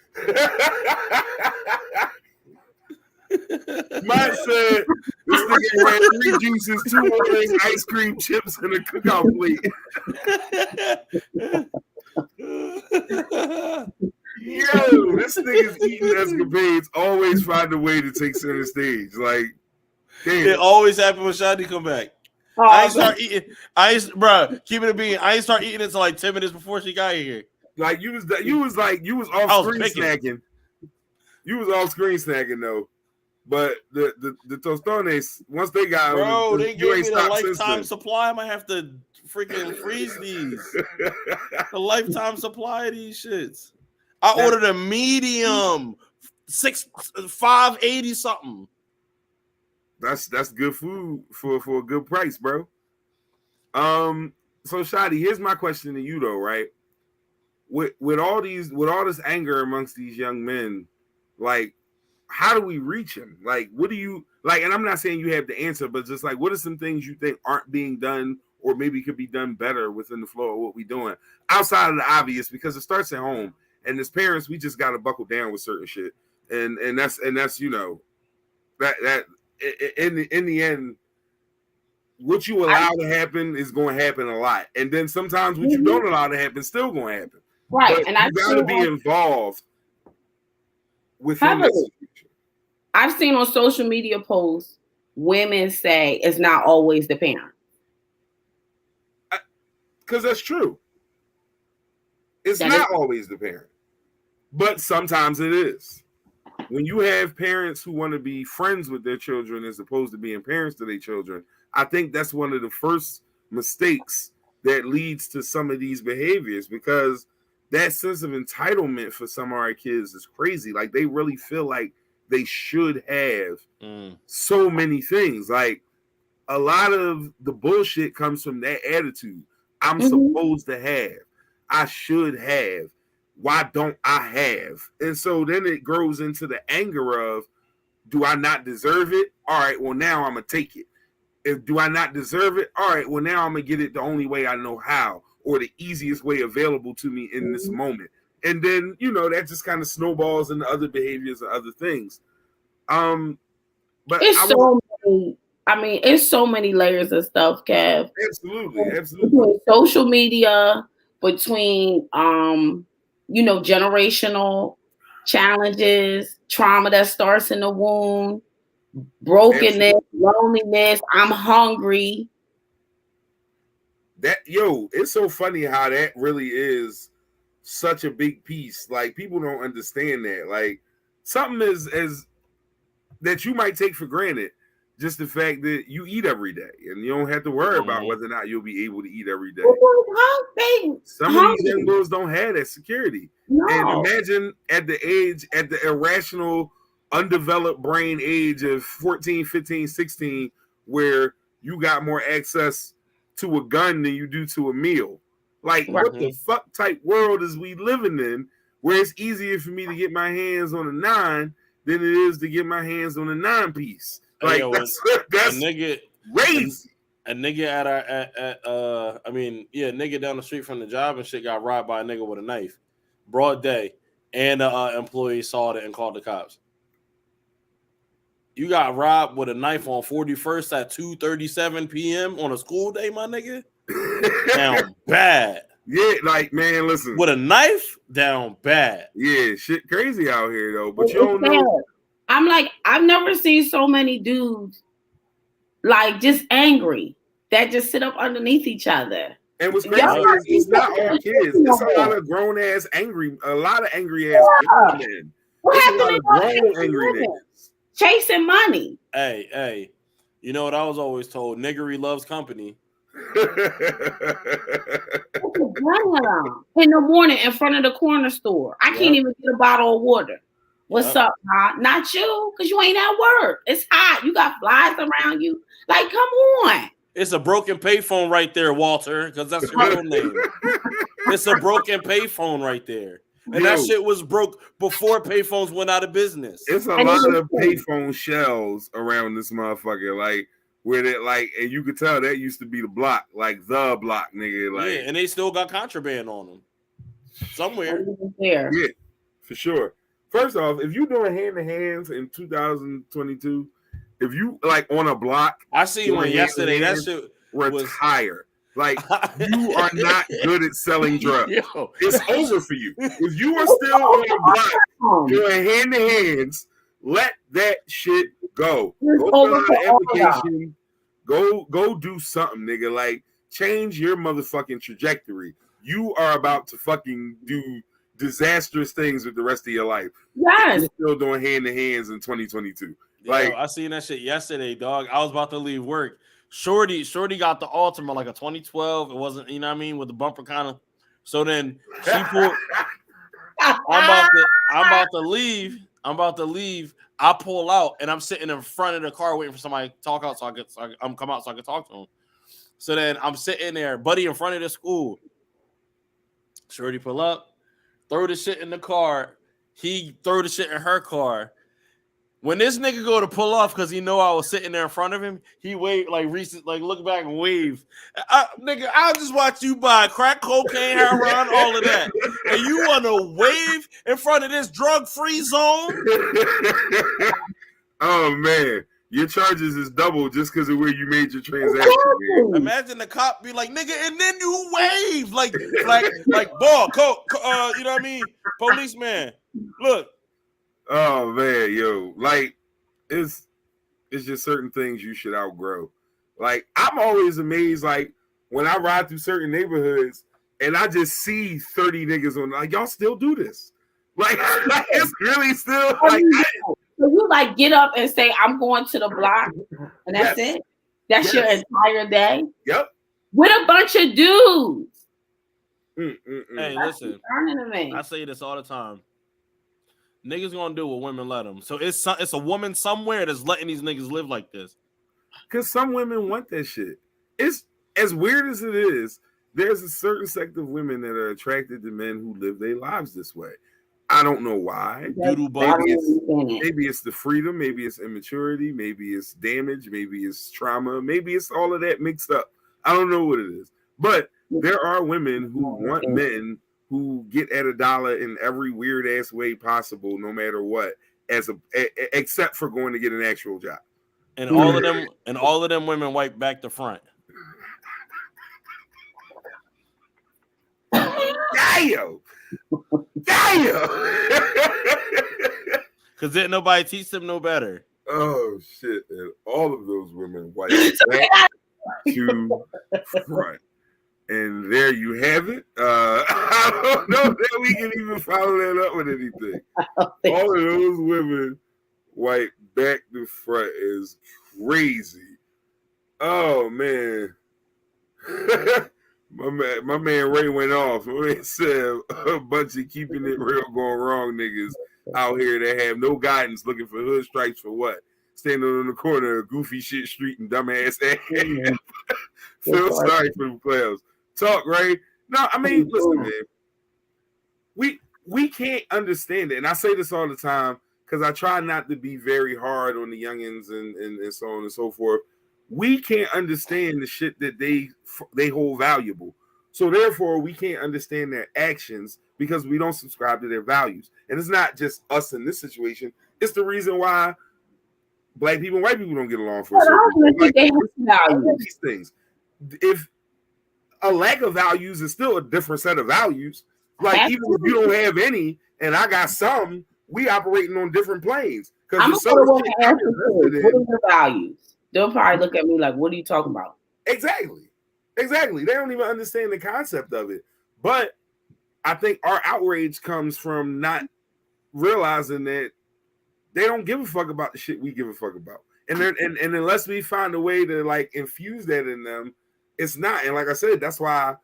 Mike said this nigga had 3 juices, 2 orange, ice cream, chips, and a cookout plate. Yo, this nigga's eating escapades always find a way to take center stage. Like, damn. It always happens when Shadi come back. I ain't start eating. Keep it a bean. I ain't start eating until like 10 minutes before she got here. Like you was off screen snacking. You was off screen snacking though. But the tostones, once they got they gave me the lifetime supply. I might have to freaking freeze these. The lifetime supply of these shits. I ordered a medium, 580 something. That's good food for a good price, bro. So Shadi, here's my question to you though, right? with all this anger amongst these young men, like, how do we reach them? Like, what do you like? And I'm not saying you have the answer, but just like, what are some things you think aren't being done, or maybe could be done better within the flow of what we're doing outside of the obvious? Because it starts at home, and as parents, we just got to buckle down with certain shit, and that's that in the end, what you allow to happen is going to happen a lot, and then sometimes what you don't allow to happen still going to happen. Right, but and you got to be involved within this situation. I've seen on social media posts women say it's not always the parent. Because that's true. It's not always the parent, but sometimes it is. When you have parents who want to be friends with their children as opposed to being parents to their children, I think that's one of the first mistakes that leads to some of these behaviors, because that sense of entitlement for some of our kids is crazy. Like, they really feel like they should have so many things. Like, a lot of the bullshit comes from that attitude. I'm supposed to have. I should have. Why don't I have? And so then it grows into the anger of, do I not deserve it? All right, well, now I'm going to take it. Do I not deserve it? All right, well, now I'm going to get it the only way I know how, or the easiest way available to me in this moment. And then, that just kind of snowballs into other behaviors and other things. But it's so many layers of stuff, Kev. Absolutely. Between social media, between generational challenges, trauma that starts in the womb, brokenness, loneliness, I'm hungry. It's so funny how that really is such a big piece. Like, people don't understand that. Like, something is that you might take for granted, just the fact that you eat every day and you don't have to worry about whether or not you'll be able to eat every day. Some of these young boys don't have that security. No. And imagine at the irrational, undeveloped brain age of 14, 15, 16, where you got more access to a gun than you do to a meal. Like, what the fuck type world is we living in, where it's easier for me to get my hands on a 9 than it is to get my hands on a 9-piece? Like, that's crazy. A nigga nigga down the street from the job and shit got robbed by a nigga with a knife, broad day, and the employee saw it and called the cops. You got robbed with a knife on 41st at 2:37 p.m. on a school day, my nigga. Down bad. Yeah, like, man, listen. With a knife, down bad. Yeah, shit crazy out here, though. But you don't know. I'm like, I've never seen so many dudes, like, just angry, that just sit up underneath each other. And what's crazy is it's not all kids. It's a lot of grown-ass angry, a lot of angry-ass grown men. What happened to grown angry niggas? Chasing money. Hey, you know what I was always told? Niggery loves company. In the morning in front of the corner store. I can't even get a bottle of water. What's up, Ma? Not you, because you ain't at work. It's hot. You got flies around you. Like, come on. It's a broken payphone right there, Walter, because that's your real name. It's a broken payphone right there. And that shit was broke before payphones went out of business. It's a lot of payphone shells around this motherfucker. Like, where they and you could tell that used to be the block, like the block, nigga. Like, yeah, and they still got contraband on them somewhere. Yeah, for sure. First off, if you're doing hand-to-hands in 2022, if you on a block, I see one yesterday. That shit retire. Like, you are not good at selling drugs. It's over for you. If you are still on the block doing hand-to-hands, let that shit go. Go fill out an application. Go do something, nigga. Like, change your motherfucking trajectory. You are about to fucking do disastrous things with the rest of your life. Yes. You're still doing hand-to-hands in 2022. Like, I seen that shit yesterday, dog. I was about to leave work. Shorty got the Altima, like a 2012. It wasn't, you know what I mean, with the bumper kind of. So then she pulled. I'm about to leave. I pull out and I'm sitting in front of the car waiting for somebody to talk out I'm come out so I can talk to him. So then I'm sitting there, buddy, in front of the school. Shorty pull up. throw the shit in the car. He throw the shit in her car. When this nigga go to pull off because he know I was sitting there in front of him, he wave like look back and wave. Nigga, I'll just watch you buy crack cocaine, heroin, all of that, and you want to wave in front of this drug-free zone? Oh man, your charges is double just because of where you made your transaction. Man. Imagine the cop be like, nigga, and then you wave like ball, you know what I mean? Policeman, look. Oh man, yo, like it's just certain things you should outgrow. Like I'm always amazed, like when I ride through certain neighborhoods and I just see 30 niggas on, like y'all still do this. Like it's really still like. So you like get up and say, I'm going to the block, and that's it. That's your entire day. Yep. With a bunch of dudes. Hey, listen. I say this all the time. Niggas gonna do what women let them. So it's a woman somewhere that's letting these niggas live like this. Because some women want that shit. It's as weird as it is. There's a certain sect of women that are attracted to men who live their lives this way. I don't know why. Maybe it's the freedom. Maybe it's immaturity. Maybe it's damage. Maybe it's trauma. Maybe it's all of that mixed up. I don't know what it is. But there are women who want men who get at $1 in every weird ass way possible, no matter what, except for going to get an actual job. And all of them women wipe back to front. Damn. Because didn't nobody teach them no better. Oh shit! And all of those women wipe back to front. And there you have it. I don't know that we can even follow that up with anything. All of those women wipe back to front is crazy. Oh man. My man Ray went off. My man said a bunch of keeping it real going wrong niggas out here that have no guidance looking for hood stripes for what? Standing on the corner of goofy shit street and dumbass ass. Feel sorry for the players. Talk, Ray. No, I mean, listen, man. We can't understand it. And I say this all the time because I try not to be very hard on the youngins and so on and so forth. We can't understand the shit that they hold valuable. So therefore, we can't understand their actions because we don't subscribe to their values. And it's not just us in this situation. It's the reason why black people and white people don't get along for these things. If a lack of values is still a different set of values. Like even if you don't have any and I got some, we operating on different planes. I'm gonna what are your values? They'll probably look at me like, what are you talking about? Exactly. They don't even understand the concept of it. But I think our outrage comes from not realizing that they don't give a fuck about the shit we give a fuck about. And unless we find a way to like infuse that in them, it's not. And like I said, that's why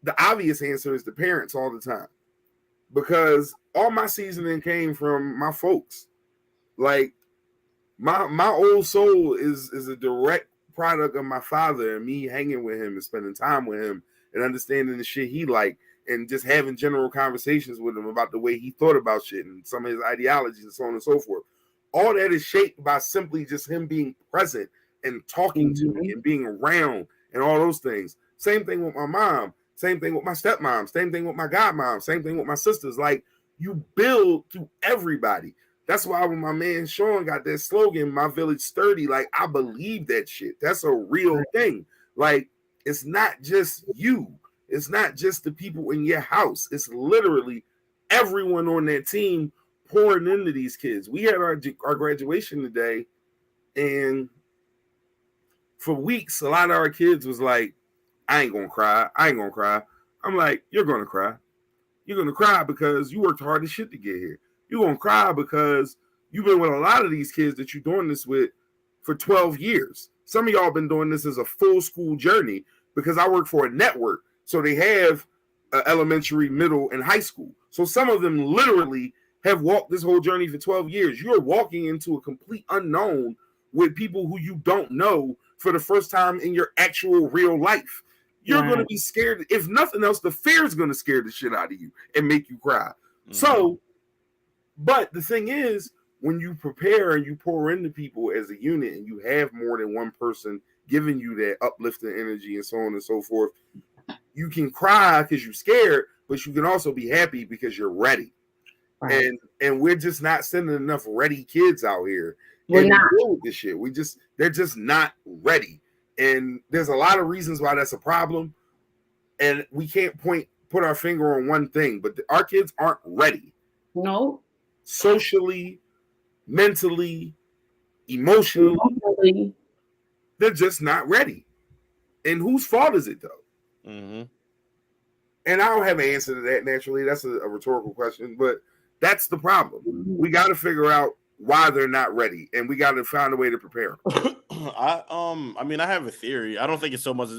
the obvious answer is the parents all the time. Because all my seasoning came from my folks. Like my old soul is a direct product of my father and me hanging with him and spending time with him and understanding the shit he liked and just having general conversations with him about the way he thought about shit and some of his ideologies and so on and so forth. All that is shaped by simply just him being present and talking to me and being around and all those things. Same thing with my mom. Same thing with my stepmom. Same thing with my godmom. Same thing with my sisters. Like, you build to everybody. That's why when my man Sean got that slogan, "My village sturdy," like, I believe that shit. That's a real thing. Like, it's not just you. It's not just the people in your house. It's literally everyone on that team pouring into these kids. We had our graduation today, and for weeks, a lot of our kids was like, I ain't gonna cry. I'm like, you're gonna cry. You're gonna cry because you worked hard as shit to get here. You're gonna cry because you've been with a lot of these kids that you're doing this with for 12 years. Some of y'all been doing this as a full school journey because I work for a network. So they have elementary, middle, and high school. So some of them literally have walked this whole journey for 12 years. You're walking into a complete unknown with people who you don't know for the first time in your actual real life. You're going to be scared. If nothing else, the fear is going to scare the shit out of you and make you cry. So, but the thing is, when you prepare and you pour into people as a unit and you have more than one person giving you that uplifting energy and so on and so forth, you can cry because you're scared, but you can also be happy because you're ready. Right. And we're just not sending enough ready kids out here. We're not. This shit. They're just not ready. And there's a lot of reasons why that's a problem. And we can't put our finger on one thing, but our kids aren't ready. No. Socially, mentally, emotionally, they're just not ready. And whose fault is it though? And I don't have an answer to that naturally. That's a rhetorical question, but that's the problem. We got to figure out why they're not ready, and we got to find a way to prepare them. I mean, I have a theory. I don't think it's so much.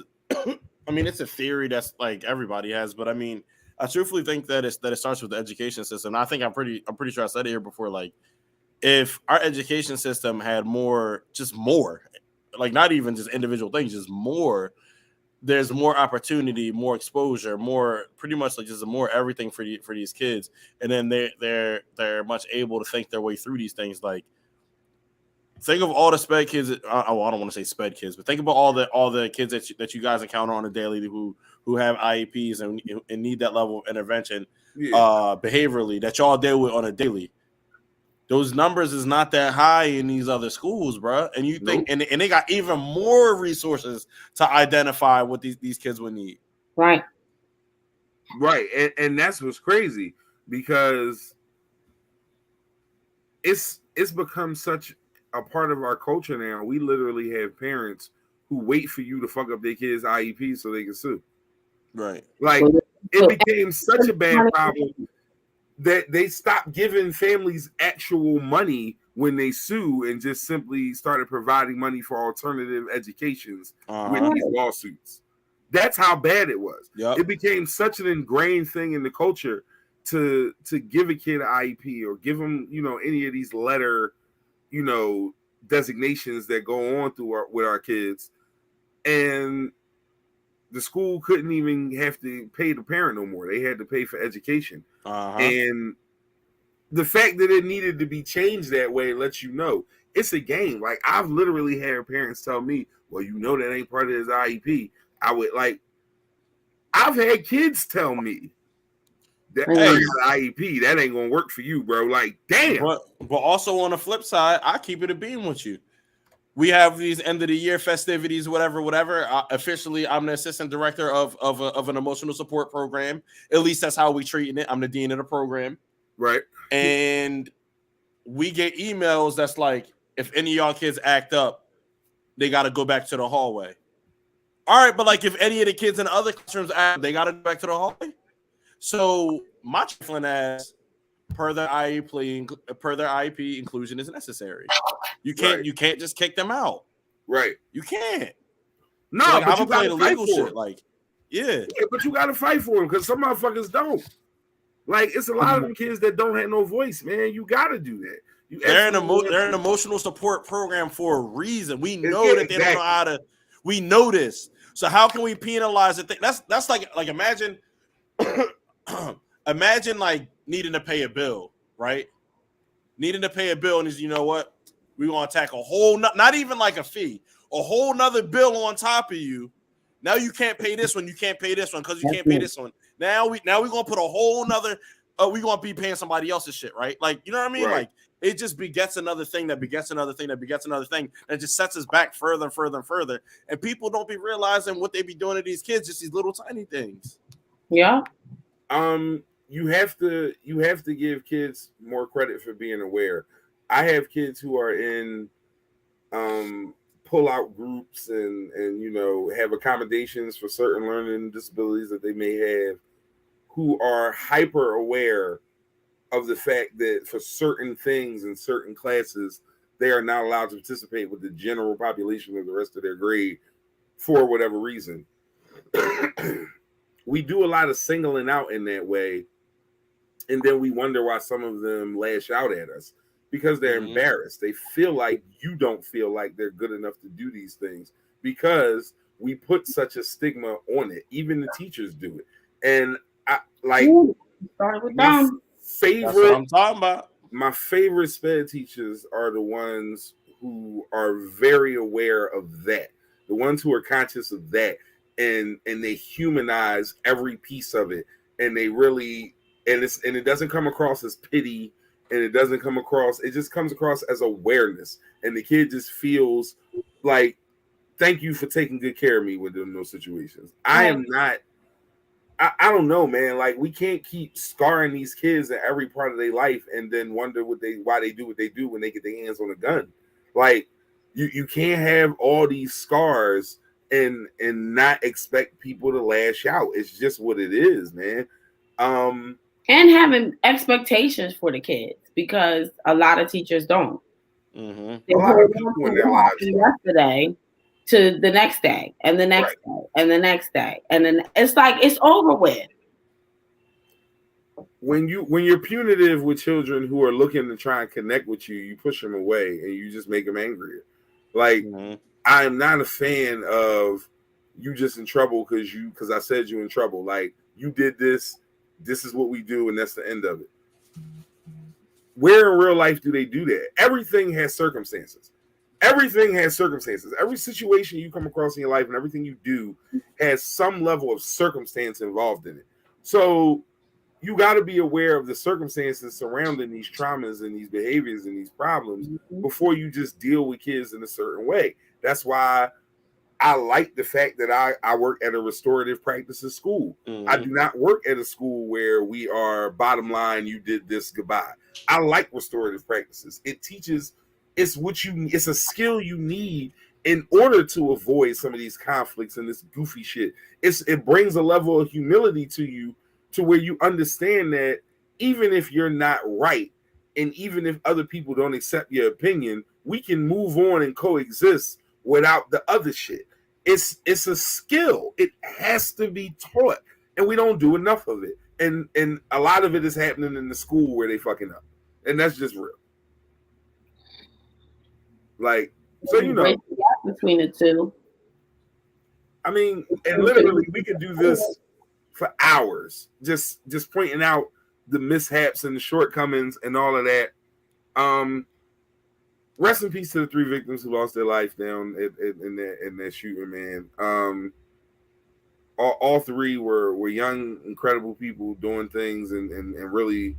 I mean, it's a theory that's like everybody has, but I mean, I truthfully think that it starts with the education system. I think I'm pretty sure I said it here before. Like, if our education system had more, like not even just individual things, just more, there's more opportunity, more exposure, more pretty much like just more everything for these kids, and then they're much able to think their way through these things. Like, think of all the sped kids. I don't want to say sped kids, but think about all the kids that you guys encounter on a daily who have IEPs and need that level of intervention, behaviorally, that y'all deal with on a daily. Those numbers is not that high in these other schools, bro. And you think, and they got even more resources to identify what these kids would need. Right. And that's what's crazy, because it's become such a part of our culture now. We literally have parents who wait for you to fuck up their kids' IEP so they can sue. Right. Like, it became such a bad problem that they stopped giving families actual money when they sue and just simply started providing money for alternative educations with these lawsuits. That's how bad it was. Yep. It became such an ingrained thing in the culture to give a kid an IEP or give them, any of these letter, designations that go on with our kids. And the school couldn't even have to pay the parent no more. They had to pay for education. And the fact that it needed to be changed that way lets you know it's a game. Like, I've literally had parents tell me, well, that ain't part of his IEP. I've had kids tell me that I got an IEP, that ain't gonna work for you, bro. Like, damn. But also on the flip side, I keep it a beam with you. We have these end of the year festivities, whatever. Officially, I'm the assistant director of an emotional support program. At least that's how we treating it. I'm the dean of the program. Right. And we get emails that's like, if any of y'all kids act up, they got to go back to the hallway. All right, but like if any of the kids in the other classrooms act, they got to go back to the hallway. So my trifling ass, per their IEP, inclusion is necessary. You can't just kick them out. Right. You can't. No, like, but I'm playing the legal shit. Like, yeah, but you gotta fight for them because some motherfuckers don't. Like, it's a lot of them kids that don't have no voice, man. You gotta do that. They're an emotional support program for a reason. We know that they don't know how to. We know this. So how can we penalize it? That's like imagine, imagine like needing to pay a bill, right? Needing to pay a bill, and is, you know what? We're gonna attack a whole not even like a fee, a whole nother bill on top of you. Now you can't pay this one, you can't pay this one because you can't pay this one. Now we're gonna put a whole nother. We're gonna be paying somebody else's shit, right? Like, you know what I mean? Right. Like, it just begets another thing that begets another thing that begets another thing, and it just sets us back further and further and further. And people don't be realizing what they be doing to these kids, just these little tiny things. Yeah. You have to give kids more credit for being aware. I have kids who are in pull-out groups and have accommodations for certain learning disabilities that they may have, who are hyper aware of the fact that for certain things in certain classes, they are not allowed to participate with the general population of the rest of their grade for whatever reason. We do a lot of singling out in that way, and then we wonder why some of them lash out at us because they're embarrassed. They feel like you don't feel like they're good enough to do these things because we put such a stigma on it. Even the teachers do it. And I like start with them. That's what I'm talking about. My favorite SPED teachers are the ones who are very aware of that, the ones who are conscious of that, and they humanize every piece of it, and they really and it doesn't come across as pity, and it just comes across as awareness, and the kid just feels like, thank you for taking good care of me within those situations. I am not. I don't know, man. Like, we can't keep scarring these kids in every part of their life and then wonder why they do what they do when they get their hands on a gun. Like, you can't have all these scars and not expect people to lash out. It's just what it is, man. And having expectations for the kids, because a lot of teachers don't. A lot of people in their lives yesterday to the next day and the next day and the next day, and then it's like it's over with. When you're punitive with children who are looking to try and connect with you, you push them away and you just make them angrier. Like, I am not a fan of you just in trouble because I said you in trouble. Like, you did this is what we do, and that's the end of it. Where in real life do they do that? Everything has circumstances. Every situation you come across in your life and everything you do has some level of circumstance involved in it. So you got to be aware of the circumstances surrounding these traumas and these behaviors and these problems before you just deal with kids in a certain way. That's why I like the fact that I work at a restorative practices school. I do not work at a school where we are bottom line, you did this, goodbye. I like restorative practices. It teaches, it's a skill you need in order to avoid some of these conflicts and this goofy shit. It brings a level of humility to you to where you understand that even if you're not right, and even if other people don't accept your opinion, we can move on and coexist without the other shit. It's a skill. It has to be taught, and we don't do enough of it. And a lot of it is happening in the school where they fucking up, and that's just real. Like, so between the two. I mean, and literally, we could do this for hours, just pointing out the mishaps and the shortcomings and all of that. Rest in peace to the 3 victims who lost their life down in that shooting, man. All 3 were young, incredible people doing things and really,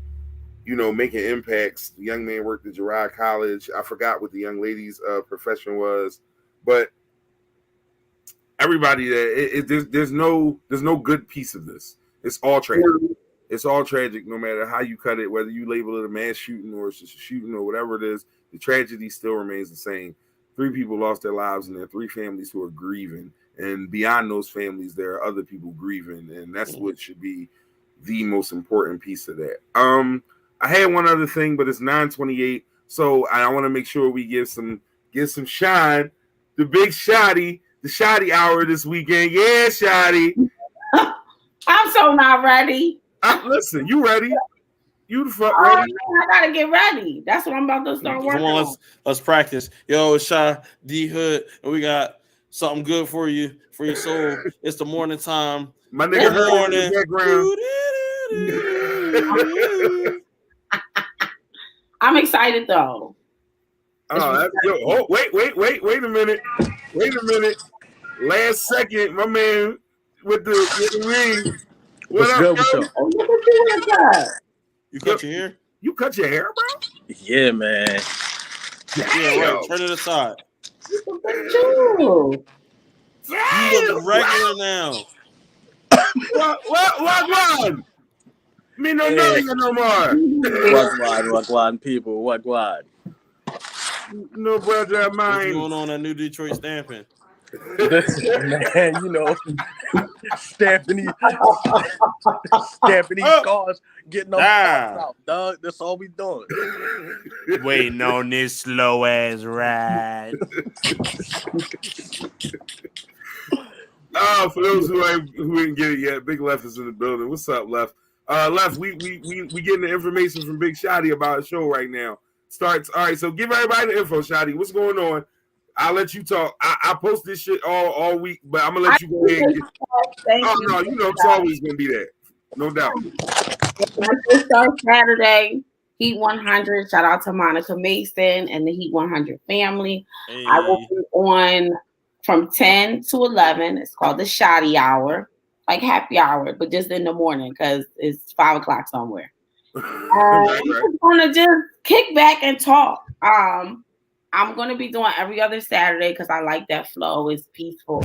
making impacts. The young man worked at Girard College. I forgot what the young lady's profession was, but everybody there's no good piece of this. It's all tragic. It's all tragic, no matter how you cut it, whether you label it a mass shooting or it's just a shooting or whatever it is. The tragedy still remains the same. 3 people lost their lives, and there are 3 families who are grieving. And beyond those families, there are other people grieving, and that's what should be the most important piece of that. I had one other thing, but it's 9:28, so I want to make sure we give some shine. The big Shadi, the Shadi Hour this weekend. Yeah, Shadi. I'm so not ready. Listen, you ready? You the fuck ready? I gotta get ready. That's what I'm about to start working. Come on, let's practice. Yo, it's Shadi Hood, and we got something good for you, for your soul. It's the morning time. My nigga heard in the background. I'm excited though. Wait a minute. Last second, my man with the ring. What's good with y'all? Oh, look at you. You cut your hair? You cut your hair, bro? Yeah, man. Yeah, right. Turn it aside. Look at you. You look regular now. What? Me no know you no more. What people? What? No brother of mine. What's going on at New Detroit Stamping? Man, stamping these cars, getting them out, dog. That's all we doing. Waiting on this slow ass ride. For those who didn't get it yet, Big Left is in the building. What's up, Left? Left, we getting the information from Big Shadi about a show right now. Starts all right. So give everybody the info, Shadi. What's going on? I'll let you talk. I post this shit all week, but I'm gonna let you go ahead. No, it's always gonna be that. No doubt. My show starts Saturday. Heat 100. Shout out to Monica Mason and the Heat 100 family. Hey. I will be on from 10 to 11. It's called the Shadi Hour, like happy hour, but just in the morning because it's 5 o'clock somewhere. Right. I'm gonna just kick back and talk. I'm gonna be doing every other Saturday because I like that flow. It's peaceful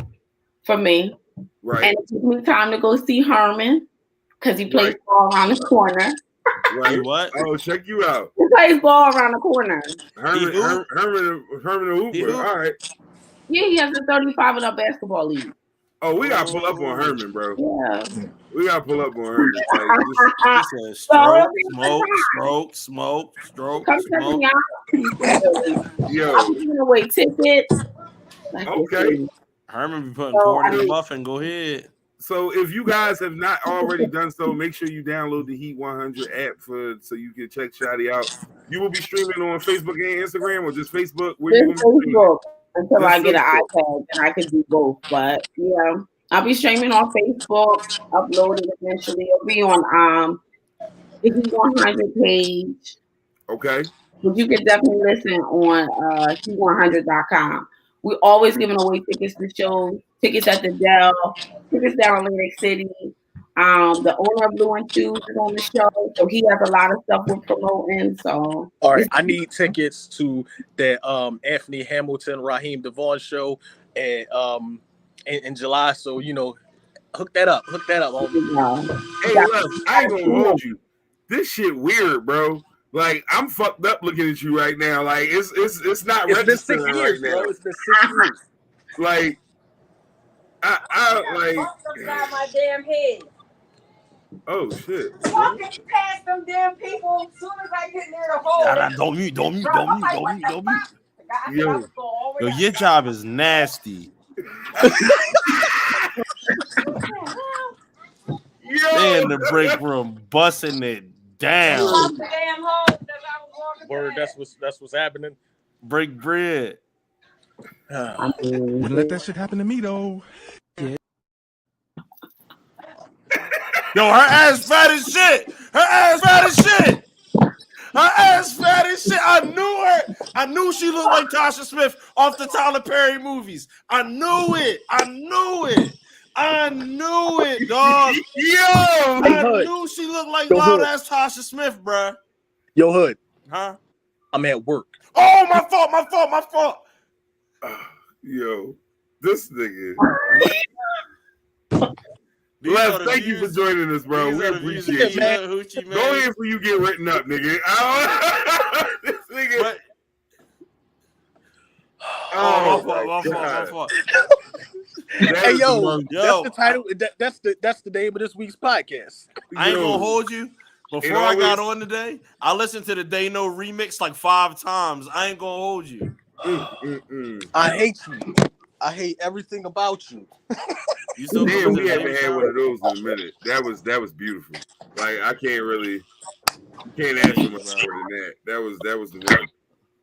for me. Right. And it gives me time to go see Herman because he plays ball around the corner. Right. What? Oh, check you out. He plays ball around the corner. Herman the Hooper. All right. Yeah, he has a 35 in a basketball league. Oh, we gotta pull up on Herman, bro. Yeah. We gotta pull up on Herman. Like, this stroke, smoke. Come check me out. Yo. I'm giving away tickets. Okay. Herman be putting porn in the muffin. Go ahead. So if you guys have not already done so, make sure you download the Heat 100 app so you can check Shadi out. You will be streaming on Facebook and Instagram, or just Facebook? Just Facebook until I get an iPad, and I can do both. But yeah, I'll be streaming on Facebook, uploaded eventually. It'll be on the Heat 100 page. Okay. But you can definitely listen on heat100.com. We're always giving away tickets to shows, tickets at the Dell, tickets down in Atlantic City. The owner of Blue and Shoes is on the show, so he has a lot of stuff we're promoting. So, all right, I need tickets to the Anthony Hamilton, Raheem Devon show, and in July. So hook that up. Hey, look, I ain't gonna hold you. This shit weird, bro. Like, I'm fucked up looking at you right now. Like, it's not registering right now. Bro. It's been 6 years. Like, I like. My damn head. Oh shit! Walking past them damn people. As soon as I get near the hole. Don't mute. Yo, your job is nasty. They in the break room busting it down. Word, that's what's happening. Break bread. Wouldn't let that shit happen to me though. Yeah. Yo, her ass fat as shit. I knew she looked like Tasha Smith off the Tyler Perry movies. I knew it, dog. I knew she looked like loud ass Tasha Smith, bruh. Yo, Hood. Huh? I'm at work. Oh, my fault. Yo, this nigga. Les, thank you for joining us, bro. We appreciate you. Man. Go ahead before you get written up, nigga. This nigga. But, my fault. Hey, yo, that's the title. That's the name of this week's podcast. I ain't gonna hold you. Before I got on today, I listened to the They Know remix like 5 times. I ain't gonna hold you. I hate you. I hate everything about you. Damn, we haven't had one of those in a minute. That was beautiful. Like, I can't ask for much more than that. That was the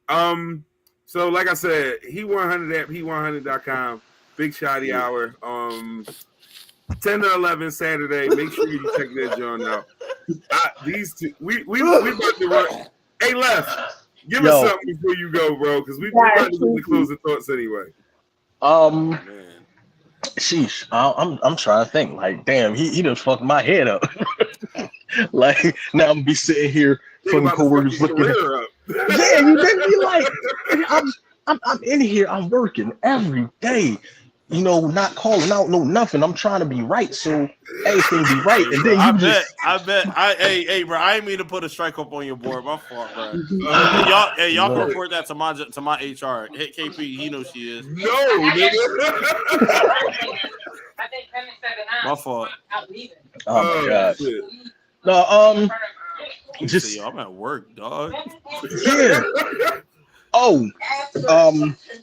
one. So like I said, Heat 100 app, heat100.com, Big Shadi Hour. 10 to 11 Saturday. Make sure you check that joint out. These two, we about to run. Hey, Left, give us something before you go, bro, because we about to do the closing thoughts anyway. Sheesh, I'm trying to think. Like, damn, he done fucked my head up. Like, now I'm gonna be sitting here from coworkers looking at. Yeah, you make me like. I'm in here. I'm working every day. Not calling out nothing. I'm trying to be right, so everything be right. And then I bet. Hey, bro, I ain't mean to put a strike up on your board. My fault, bro. Y'all can report that to my HR. Hit KP, he knows she is. No, nigga. My fault. Oh my god. No, just I'm at work, dog. Yeah. Oh,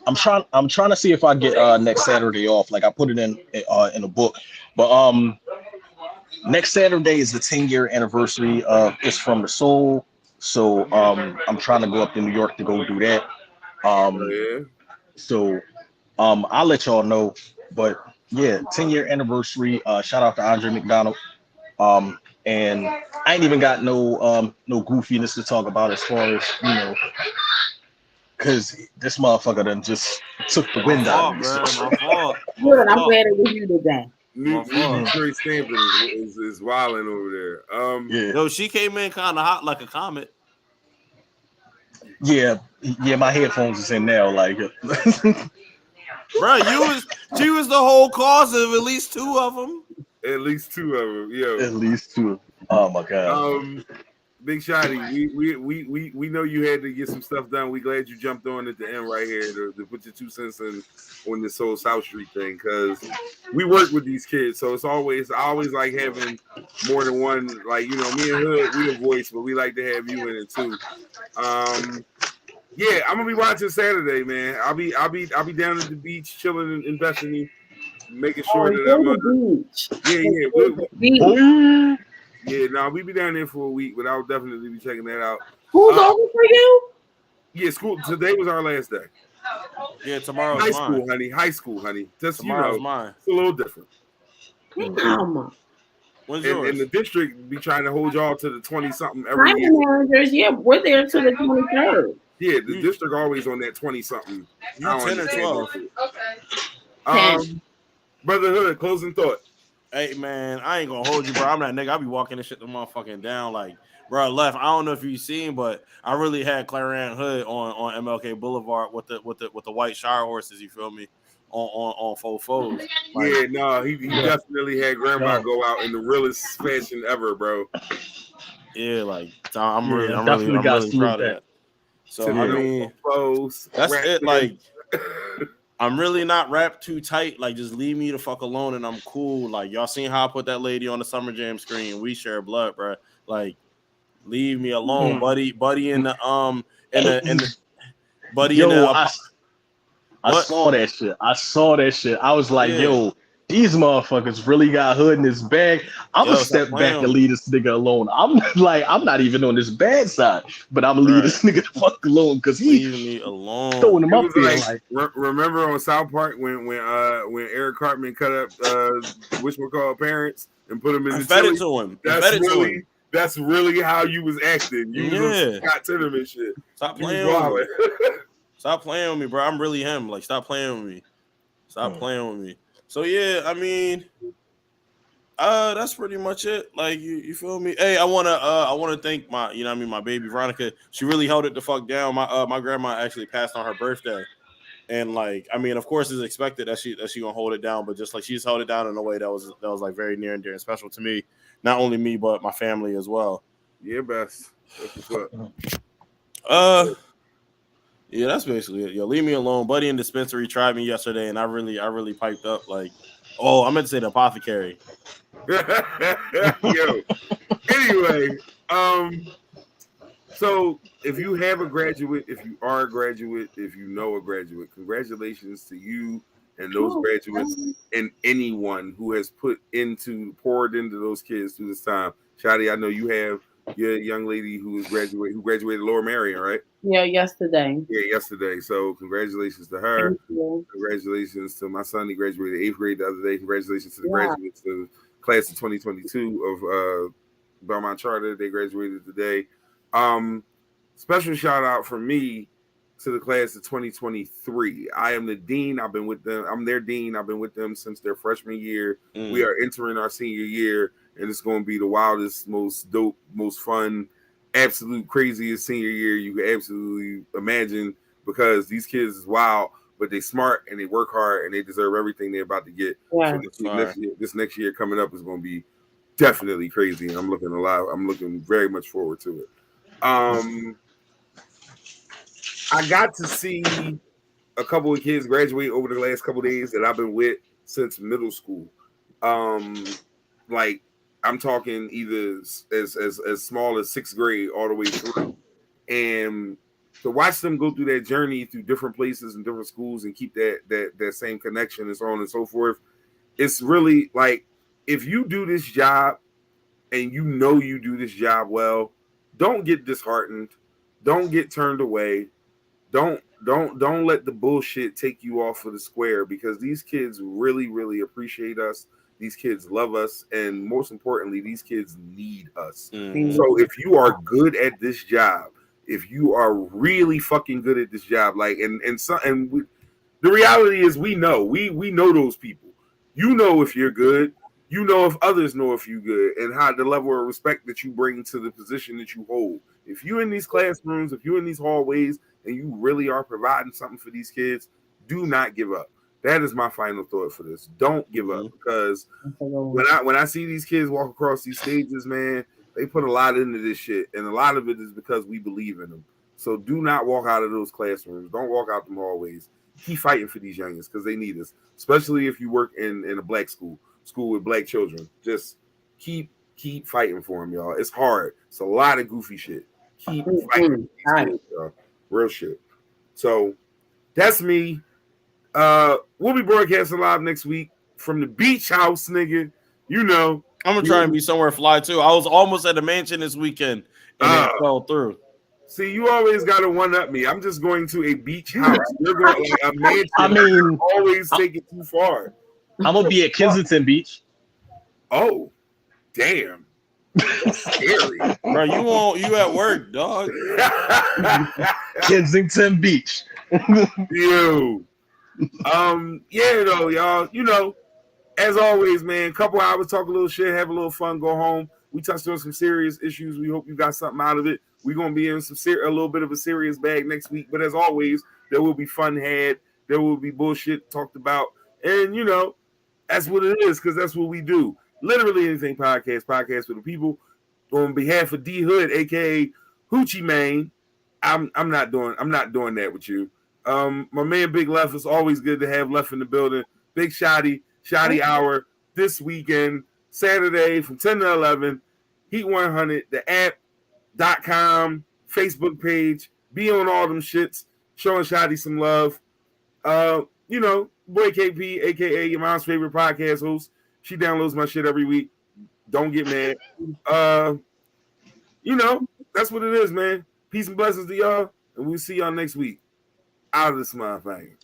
I'm trying to see if I get next Saturday off. Like, I put it in a book, but next Saturday is the 10-year anniversary of It's From the Soul. So I'm trying to go up to New York to go do that. So I'll let y'all know. But yeah, 10-year anniversary. Shout out to Andre McDonald. And I ain't even got no goofiness to talk about as far as, you know, because this motherfucker done just took the wind out of me. Bro, my fault. Good. I'm glad it was you today. New Detroit Stamping is wilding over there. Yeah. Yo, she came in kind of hot like a comet. Yeah, my headphones is in now, like bro, she was the whole cause of at least two of them. At least two of them, yo. At least two. Oh my god. Big Shadi, we know you had to get some stuff done. We glad you jumped on at the end right here to put your 2 cents in on this whole South Street thing, because we work with these kids, so I always like having more than one. Like, you know, me and Hood, we a voice, but we like to have you in it too. Yeah, I'm gonna be watching Saturday, man. I'll be down at the beach chilling in Bethany, making sure that I'm on the beach. Yeah, no, we be down there for a week, but I'll definitely be checking that out. Who's over for you? Yeah, school today was our last day. Yeah, tomorrow's high mine. school, honey. High school, honey. Just tomorrow's mine. It's a little different. When's yours? And the district be trying to hold y'all to the 20-something every year. Managers, yeah, we're there to the 23rd. Yeah, the district always on that 20-something. You 10 or 12. Okay. Brotherhood, closing thought. Hey, man, I ain't gonna hold you, bro. I'm that nigga. I be walking this shit the motherfucking down. Like, bro, left. I don't know if you seen, but I really had Clarion Hood on MLK Boulevard with the white shower horses. You feel me? On faux. Like, yeah, no, he definitely had grandma go out in the realest fashion ever, bro. Yeah, like I'm really proud of that. So I mean, that's it. Like, I'm really not wrapped too tight. Like, just leave me the fuck alone, and I'm cool. Like, y'all seen how I put that lady on the Summer Jam screen? We share blood, bro. Like, leave me alone, buddy in the buddy. Yo, in the. I saw that shit. I was like, yo, these motherfuckers really got Hood in his bag. I'm gonna step back and leave this nigga alone. I'm not even on this bad side, but I'm gonna leave this nigga the fuck alone because he leave me alone. Throwing him up there. Like, remember on South Park when Eric Cartman cut up whatchamacallit parents and put him in the fed it to him. That's really how you was acting. You was got to them and shit. Stop playing with me. Stop playing with me, bro. I'm really him. Like, stop playing with me. Stop playing with me. So yeah, I mean, that's pretty much it. Like, you feel me? Hey, I wanna thank my baby Veronica. She really held it the fuck down. My grandma actually passed on her birthday, and like, I mean, of course, it's expected that she gonna hold it down, but just like she's held it down in a way that was like very near and dear and special to me. Not only me, but my family as well. Yeah, Bess. That's what's up. Yeah, that's basically it. Yo, leave me alone. Buddy in dispensary tried me yesterday, and I really piped up. Like, I meant to say the apothecary. Yo. Anyway, so if you have a graduate, if you are a graduate, if you know a graduate, congratulations to you and those graduates and anyone who has poured into those kids through this time. Shadi, I know you have your young lady who graduated Lower Marion, right? Yeah, yesterday. Yeah, yesterday. So congratulations to her. Congratulations to my son. He graduated 8th grade the other day. Congratulations to the graduates of the class of 2022 of Belmont Charter. They graduated today. Special shout out from me to the class of 2023. I am the dean. I've been with them. I'm their dean. I've been with them since their freshman year. We are entering our senior year, and it's going to be the wildest, most dope, most fun, absolute craziest senior year you could absolutely imagine, because these kids is wild, but they smart and they work hard and they deserve everything they're about to get. Yeah. So this next year coming up is going to be definitely crazy, and I'm looking very much forward to it. I got to see a couple of kids graduate over the last couple of days that I've been with since middle school. Like, I'm talking either as small as 6th grade all the way through, and to watch them go through that journey through different places and different schools and keep that same connection and so on and so forth. It's really like, if you do this job and you know you do this job well, don't get disheartened. Don't get turned away. Don't let the bullshit take you off of the square, because these kids really, really appreciate us. These kids love us, and most importantly, these kids need us. Mhm. So if you are good at this job, if you are really fucking good at this job, like the reality is we know those people. You know if you're good. You know if others know if you're good, and how the level of respect that you bring to the position that you hold. If you're in these classrooms, if you're in these hallways, and you really are providing something for these kids, do not give up. That is my final thought for this. Don't give up, because when I see these kids walk across these stages, man, they put a lot into this shit, and a lot of it is because we believe in them. So do not walk out of those classrooms. Don't walk out them hallways. Keep fighting for these youngins because they need us, especially if you work in a black school with black children. Just keep fighting for them, y'all. It's hard. It's a lot of goofy shit. Keep fighting for these kids, y'all. Real shit. So that's me. We'll be broadcasting live next week from the beach house, nigga. You know, I'm gonna try and be somewhere fly too. I was almost at the mansion this weekend and it fell through. See, you always gotta one up me. I'm just going to a beach house. You're going like a mansion. I mean, always take it too far. I'm gonna be at Kensington Beach. Oh, damn. That's scary. Bro, you at work, dog. Kensington Beach. You. Yeah, though, y'all. You know, as always, man, couple hours, talk a little shit, have a little fun, go home. We touched on some serious issues. We hope you got something out of it. We're gonna be in a little bit of a serious bag next week, but as always, there will be fun had, there will be bullshit talked about, and you know, that's what it is, because that's what we do. Literally Anything podcast for the people. On behalf of D Hood, aka Hoochie Mane, I'm not doing that with you. My man Big Left, is always good to have Left in the building. Big Shadi Hour this weekend, Saturday from 10 to 11. Heat 100, the app.com, Facebook page. Be on all them shits, showing Shadi some love. You know, boy KP, aka your mom's favorite podcast host. She downloads my shit every week. Don't get mad. You know, that's what it is, man. Peace and blessings to y'all, and we'll see y'all next week. Out of this motherfucker.